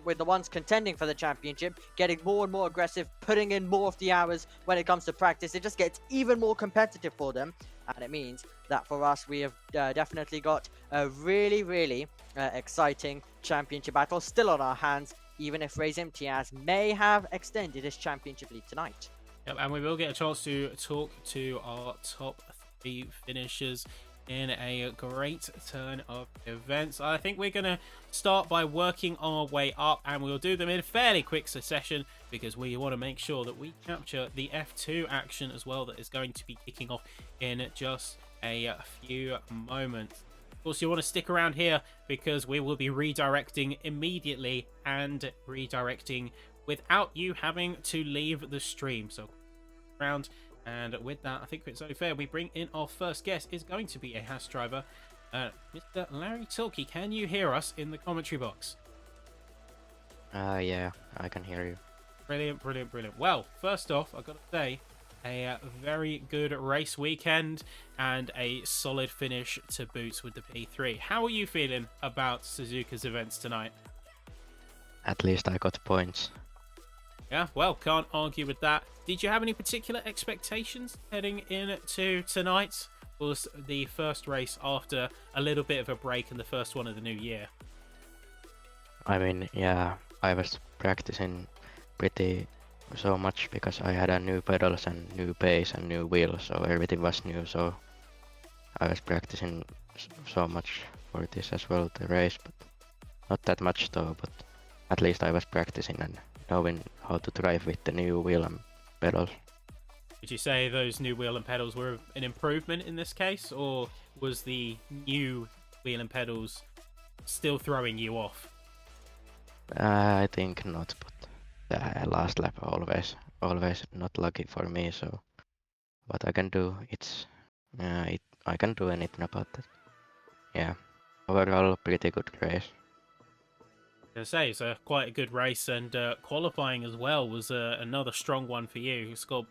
[SPEAKER 4] with the ones contending for the championship, getting more and more aggressive, putting in more of the hours when it comes to practice. It just gets even more competitive for them, and it means that for us, we have definitely got a really exciting championship battle still on our hands, even if Reyes Imtiaz may have extended his championship lead tonight.
[SPEAKER 3] Yep, and we will get a chance to talk to our top 3 finishers in a great turn of events. I think we're going to start by working our way up, and we'll do them in fairly quick succession because we want to make sure that we capture the F2 action as well that is going to be kicking off in just a few moments. Of course, you want to stick around here because we will be redirecting immediately and redirecting without you having to leave the stream. So around. And with that, I think it's only fair we bring in our first guest. Is going to be a Haas driver. Mr. Larry Tilkey, can you hear us in the commentary box?
[SPEAKER 5] Yeah, I can hear you.
[SPEAKER 3] Brilliant, brilliant, brilliant. Well, first off, I've got to say, a very good race weekend and a solid finish to boot with the P3. How are you feeling about Suzuka's events tonight?
[SPEAKER 5] At least I got points.
[SPEAKER 3] Yeah, well, can't argue with that. Did you have any particular expectations heading into tonight? Was the first race after a little bit of a break and the first one of the new year?
[SPEAKER 5] I mean, yeah, I was practicing pretty so much because I had a new pedals and new base and new wheels, so everything was new, so I was practicing so much for this as well, the race, but not that much though, but at least I was practicing and knowing how to drive with the new wheel and pedals.
[SPEAKER 3] Would you say those new wheel and pedals were an improvement in this case, or was the new wheel and pedals still throwing you off?
[SPEAKER 5] I think not, but the last lap always not lucky for me, so what I can do, I can do anything about that. Yeah, overall pretty good race.
[SPEAKER 3] I say it's quite a good race, and qualifying as well was another strong one for you. You scored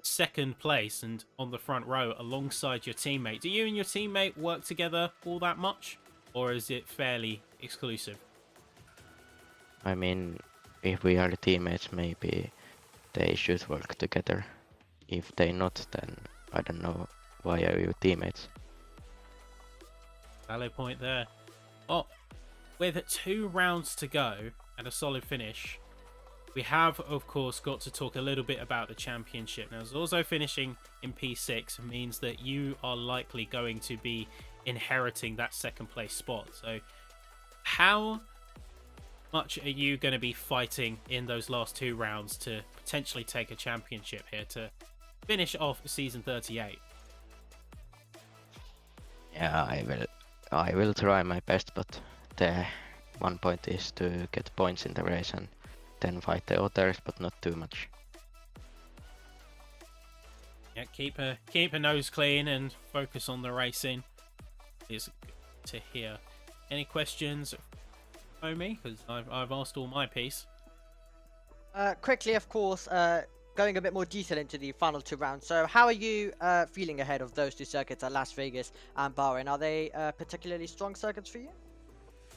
[SPEAKER 3] second place and on the front row alongside your teammate. Do you and your teammate work together all that much, or is it fairly exclusive?
[SPEAKER 5] I mean, if we are teammates, maybe they should work together. If they not, then I don't know why are you teammates.
[SPEAKER 3] Valid point there. Oh, with 2 rounds to go and a solid finish, we have, of course, got to talk a little bit about the championship. Now, Zorzo finishing in P6 means that you are likely going to be inheriting that second place spot. So how much are you going to be fighting in those last 2 rounds to potentially take a championship here to finish off season 38?
[SPEAKER 5] Yeah, I will try my best, but the one point is to get points in the race and then fight the others, but not too much.
[SPEAKER 3] Yeah, keep a nose clean and focus on the racing. Is good to hear. Any questions, Omi? Because I've asked all my piece.
[SPEAKER 4] Quickly, of course, going a bit more detail into the final 2 rounds. So, how are you feeling ahead of those 2 circuits at Las Vegas and Bahrain? Are they particularly strong circuits for you?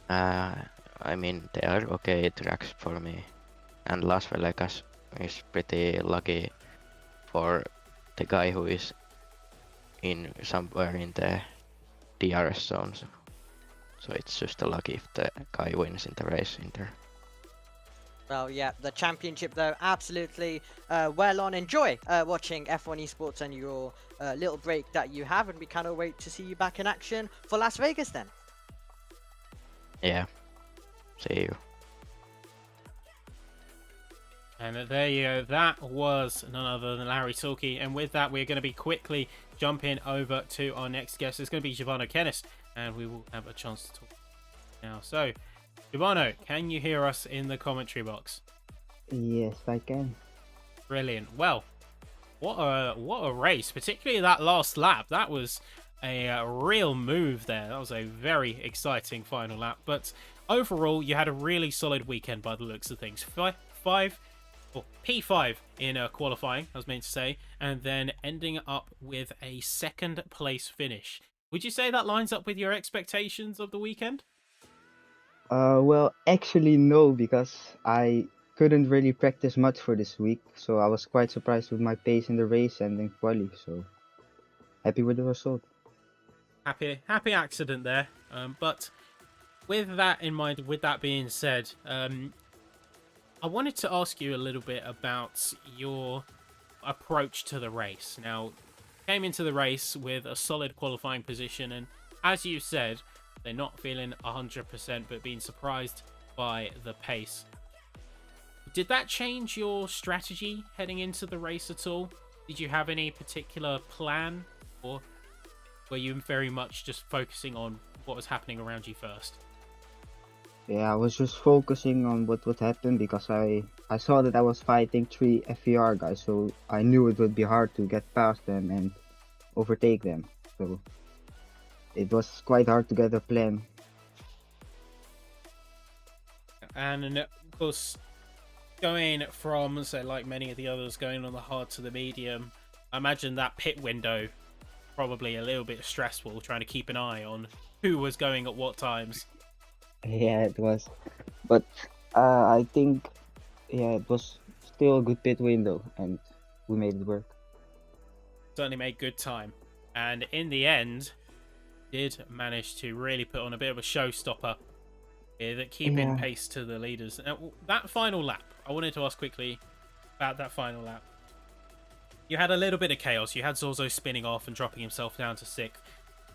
[SPEAKER 5] I mean, they are okay tracks for me, and Las Vegas is pretty lucky for the guy who is in somewhere in the DRS zone. So it's just a lucky if the guy wins in the race in there.
[SPEAKER 4] Well, yeah, the championship, though, absolutely well on. Enjoy watching F1 Esports and your little break that you have, and we cannot wait to see you back in action for Las Vegas then.
[SPEAKER 5] Yeah, see you.
[SPEAKER 3] And there you go, that was none other than Larry Tilkey. And with that, we're going to be quickly jumping over to our next guest. It's going to be Giovanni Kennis, and we will have a chance to talk now. So, Giovanni, can you hear us in the commentary box?
[SPEAKER 6] Yes, I can.
[SPEAKER 3] Brilliant. Well, what a race, particularly that last lap. That was a real move there. That was a very exciting final lap. But overall, you had a really solid weekend by the looks of things. P5 in qualifying, I was meant to say, and then ending up with a second place finish. Would you say that lines up with your expectations of the weekend?
[SPEAKER 6] Well, actually no, because I couldn't really practice much for this week, so I was quite surprised with my pace in the race and in quali, so happy with the result.
[SPEAKER 3] Happy accident there. But with that in mind, with that being said, I wanted to ask you a little bit about your approach to the race. Now, came into the race with a solid qualifying position, and as you said, they're not feeling 100%, but being surprised by the pace. Did that change your strategy heading into the race at all? Did you have any particular plan, or were you very much just focusing on what was happening around you first?
[SPEAKER 6] Yeah, I was just focusing on what would happen because I saw that I was fighting 3 FER guys, so I knew it would be hard to get past them and overtake them. So it was quite hard to get a plan.
[SPEAKER 3] And of course, going from, say, like many of the others, going on the hard to the medium, I imagine that pit window probably a little bit stressful, trying to keep an eye on who was going at what times.
[SPEAKER 6] Yeah, it was. But I think, yeah, it was still a good pit window and we made it work.
[SPEAKER 3] Certainly made good time. And in the end, did manage to really put on a bit of a showstopper with keeping pace to the leaders. Now, that final lap, I wanted to ask quickly about that final lap. You had a little bit of chaos. You had Zorzo spinning off and dropping himself down to 6th.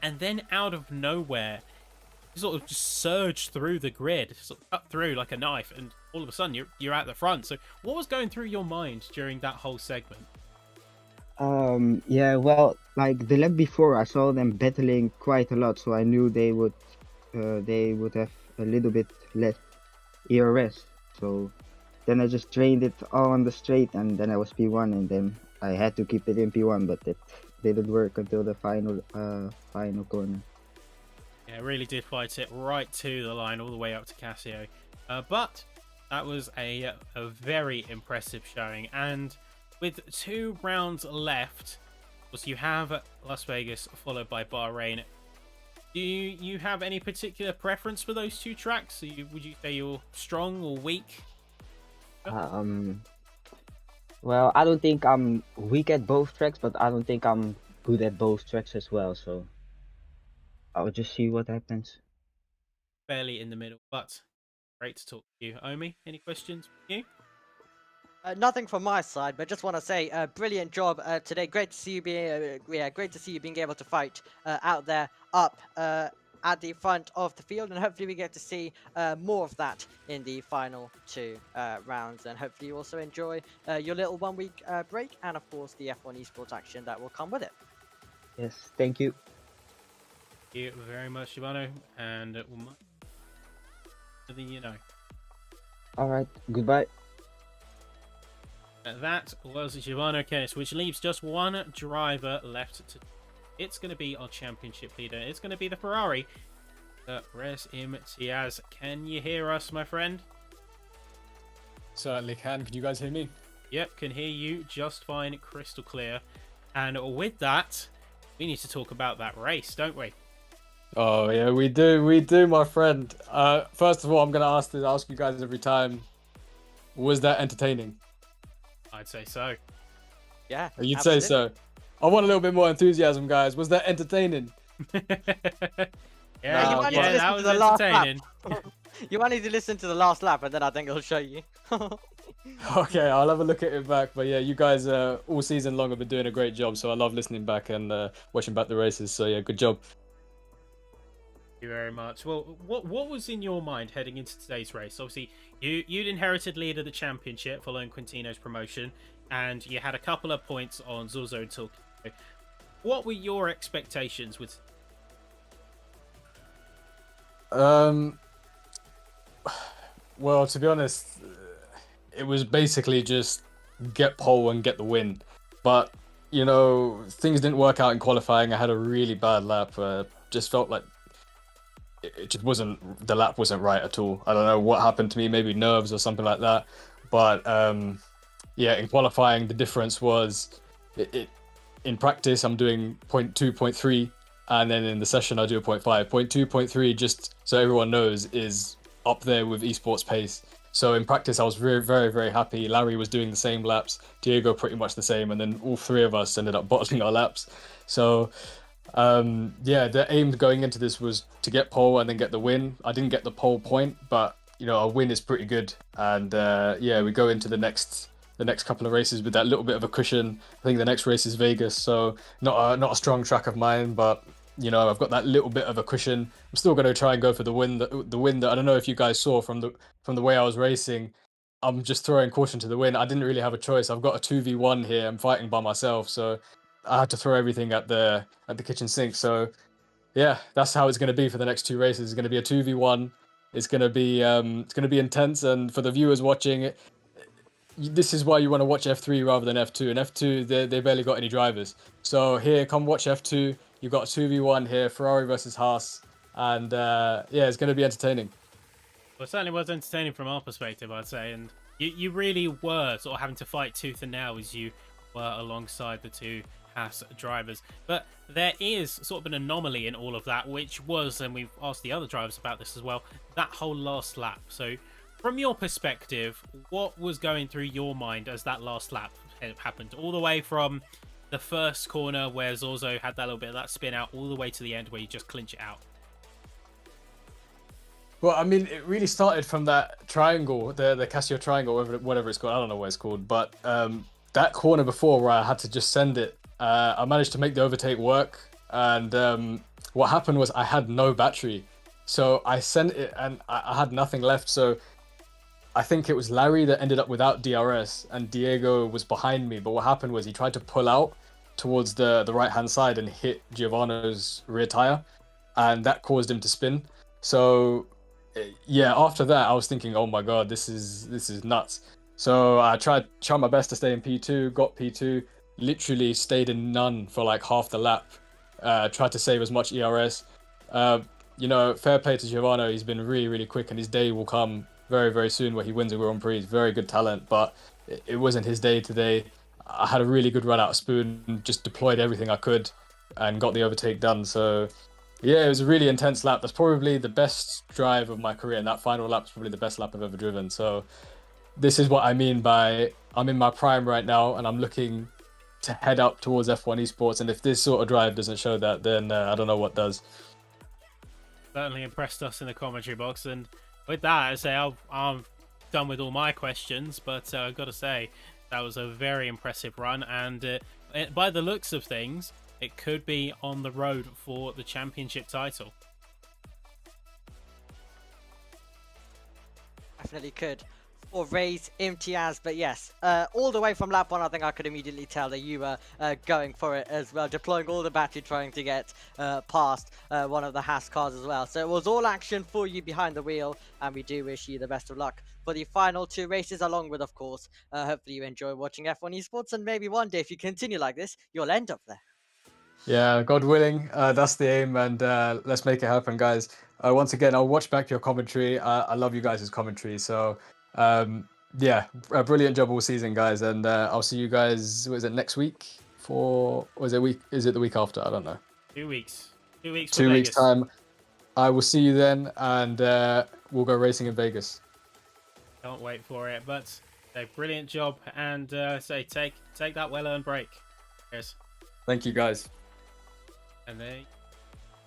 [SPEAKER 3] And then out of nowhere, you sort of just surged through the grid, sort of cut through like a knife, and all of a sudden you're at the front. So what was going through your mind during that whole segment?
[SPEAKER 6] Yeah, well, like the lap before, I saw them battling quite a lot, so I knew they would have a little bit less ERS. So then I just drained it all on the straight, and then I was P1, and then I had to keep it in P1, but it didn't work until the final corner.
[SPEAKER 3] Yeah, it really did fight it right to the line, all the way up to Casio. But that was a very impressive showing, and with 2 rounds left, so you have Las Vegas followed by Bahrain. Do you have any particular preference for those 2 tracks? Would you say you're strong or weak?
[SPEAKER 6] Well, I don't think I'm weak at both tracks, but I don't think I'm good at both tracks as well, so I'll just see what happens.
[SPEAKER 3] Fairly in the middle, but great to talk to you. Omi, any questions from you?
[SPEAKER 4] Nothing from my side, but just want to say, brilliant job today. Great to see you being able to fight out there, up at the front of the field, and hopefully we get to see more of that in the final 2 rounds. And hopefully you also enjoy your little 1-week break, and of course the F1 esports action that will come with it.
[SPEAKER 6] Yes, thank you.
[SPEAKER 3] Thank you very much, Shibano, and you know.
[SPEAKER 6] All right, goodbye.
[SPEAKER 3] That was Giovanni Kennis, which leaves just 1 driver left. It's going to be our championship leader. It's going to be the Ferrari, Res Imtiaz. Can you hear us, my friend?
[SPEAKER 7] Certainly can. Can you guys hear me?
[SPEAKER 3] Yep, can hear you just fine, crystal clear. And with that, we need to talk about that race, don't we?
[SPEAKER 7] Oh yeah, we do, my friend. First of all, I'm going to ask you guys every time, was that entertaining?
[SPEAKER 3] I'd say so.
[SPEAKER 4] Yeah,
[SPEAKER 7] You'd
[SPEAKER 4] absolutely.
[SPEAKER 7] say so. I want a little bit more enthusiasm, guys. Was that entertaining?
[SPEAKER 3] yeah,
[SPEAKER 4] you might need to
[SPEAKER 3] that
[SPEAKER 4] listen
[SPEAKER 3] was
[SPEAKER 4] to the last lap.
[SPEAKER 3] entertaining.
[SPEAKER 4] You might need to listen to the last lap, and then I think it'll show you.
[SPEAKER 7] Okay, I'll have a look at it back. But yeah, you guys all season long have been doing a great job. So I love listening back and watching back the races. So yeah, good job.
[SPEAKER 3] Thank you very much. Well, what was in your mind heading into today's race? Obviously, you'd inherited lead of the championship following Quintino's promotion, and you had a couple of points on Zorzo and Tokyo. What were your expectations with?
[SPEAKER 7] Well, to be honest, it was basically just get pole and get the win. But you know, things didn't work out in qualifying. I had a really bad lap. Just felt like it just wasn't, the lap wasn't right at all. I don't know what happened to me, maybe nerves or something like that. But yeah, in qualifying, the difference was in practice, I'm doing 0.2, 0.3, and then in the session, I do a 0.5. 0.2, 0.3, just so everyone knows, is up there with esports pace. So in practice, I was very, very, very happy. Larry was doing the same laps, Diego pretty much the same, and then all 3 of us ended up bottling our laps. So yeah, the aim going into this was to get pole and then get the win. I didn't get the pole point, but you know, a win is pretty good. And yeah, we go into the next the next couple of races with that little bit of a cushion. I think the next race is Vegas, so not a strong track of mine, but you know, I've got that little bit of a cushion. I'm still going to try and go for the win. The win that I don't know if you guys saw from the way I was racing. I'm just throwing caution to the wind. I didn't really have a choice. I've got a 2v1 here. I'm fighting by myself, so I had to throw everything at the kitchen sink. So yeah, that's how it's going to be for the next two races. It's going to be a 2v1. It's going to be intense, and for the viewers watching, this is why you want to watch F3 rather than F2. And F2, they barely got any drivers. So here, come watch F2. You've got 2v1 here, Ferrari versus Haas, and yeah, it's going to be entertaining.
[SPEAKER 3] Well, it certainly was entertaining from our perspective, I'd say, and you really were sort of having to fight tooth and nail as you were alongside the two Haas drivers. But there is sort of an anomaly in all of that, which was, and we've asked the other drivers about this as well, that whole last lap. So from your perspective, what was going through your mind as that last lap happened? All the way from the first corner where Zorzo had that little bit of that spin out, all the way to the end where you just clinch it out.
[SPEAKER 7] Well, I mean, it really started from that triangle, the Casio triangle, whatever it's called. I don't know what it's called, but that corner before where I had to just send it, I managed to make the overtake work. And what happened was I had no battery. So I sent it and I had nothing left. So I think it was Larry that ended up without DRS and Diego was behind me. But what happened was he tried to pull out towards the right-hand side and hit Giovanno's rear tire. And that caused him to spin. So yeah, after that, I was thinking, oh my God, this is nuts. So I tried my best to stay in P2, got P2, literally stayed in none for like half the lap. Tried to save as much ERS. You know, fair play to Giovanni. He's been really, really quick, and his day will come very, very soon where he wins a Grand Prix. He's very good talent, but it wasn't his day today. I had a really good run out of Spoon, just deployed everything I could, and got the overtake done. So yeah, it was a really intense lap. That's probably the best drive of my career, and that final lap is probably the best lap I've ever driven. So this is what I mean by I'm in my prime right now, and I'm looking to head up towards F1 esports. And if this sort of drive doesn't show that, then I don't know what does.
[SPEAKER 3] Certainly impressed us in the commentary box, and with that, I say I'm done with all my questions. But I've got to say that was a very impressive run, and by the looks of things, it could be on the road for the championship title.
[SPEAKER 4] Definitely could. For Ray's Imtiaz, but yes, all the way from lap 1, I think I could immediately tell that you were going for it as well, deploying all the battery, trying to get past one of the Haas cars as well. So it was all action for you behind the wheel, and we do wish you the best of luck for the final two races, along with, of course, hopefully you enjoy watching F1 esports, and maybe one day, if you continue like this, you'll end up there.
[SPEAKER 7] Yeah, God willing, that's the aim, and let's make it happen, guys. Once again, I'll watch back your commentary. I love you guys' commentary, so yeah, a brilliant job all season, guys, and I'll see you guys. Was it next week? Is it the week after? I don't know.
[SPEAKER 3] 2 weeks. 2 weeks.
[SPEAKER 7] 2 weeks time. I will see you then, and we'll go racing in Vegas.
[SPEAKER 3] Can't wait for it. But a brilliant job, and say take that well-earned break. Cheers.
[SPEAKER 7] Thank you, guys.
[SPEAKER 3] And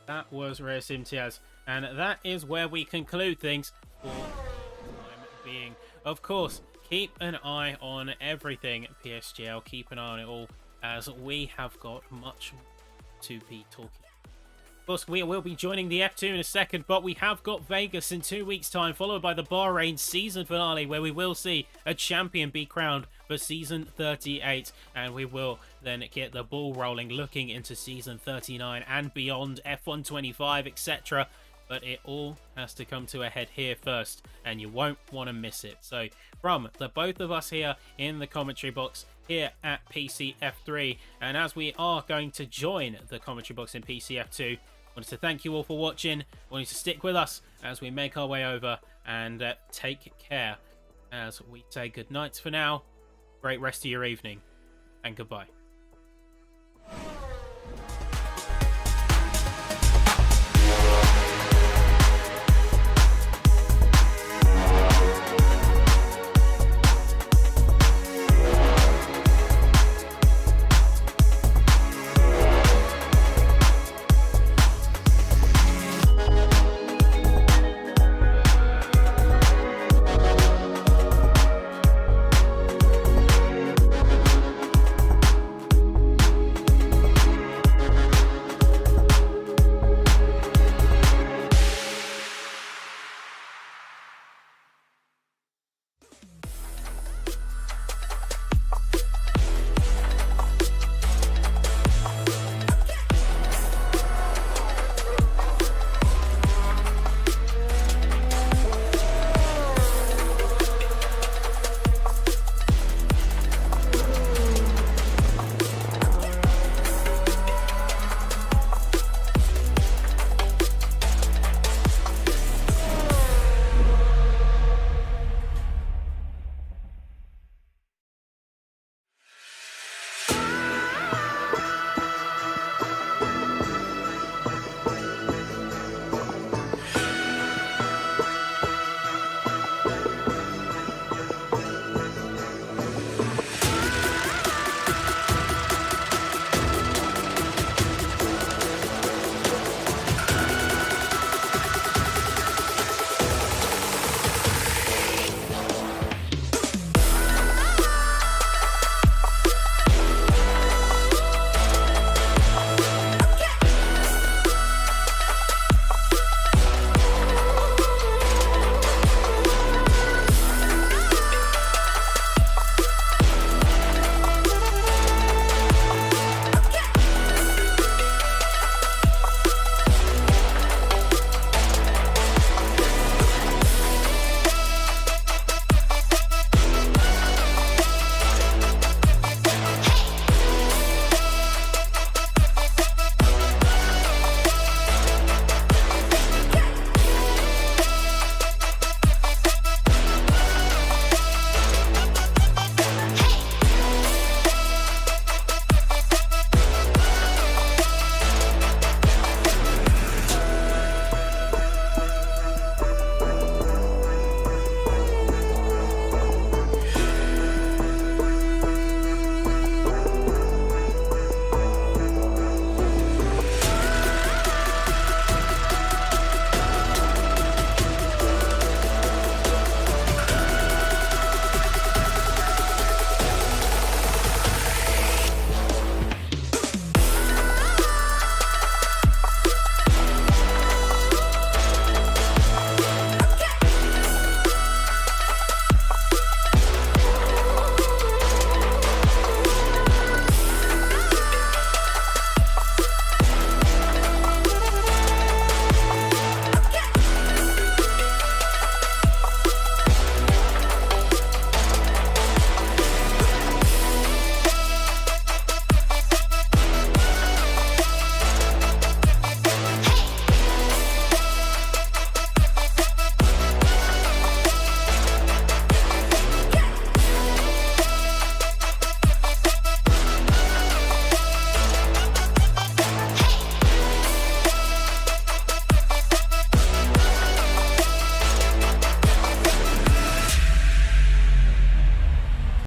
[SPEAKER 3] that was Reyes Imtiaz, and that is where we conclude things for the time being. Of course, keep an eye on everything PSGL. Keep an eye on it all, as we have got much to be talking. Of course, we will be joining the F2 in a second, but we have got Vegas in 2 weeks' time, followed by the Bahrain season finale, where we will see a champion be crowned for season 38, and we will then get the ball rolling, looking into season 39 and beyond, F1 25, etc. But it all has to come to a head here first, and you won't want to miss it. So from the both of us here in the commentary box here at PCF3, and as we are going to join the commentary box in PCF2, I wanted to thank you all for watching. I want you to stick with us as we make our way over, and take care as we say good night for now. Great rest of your evening, and goodbye.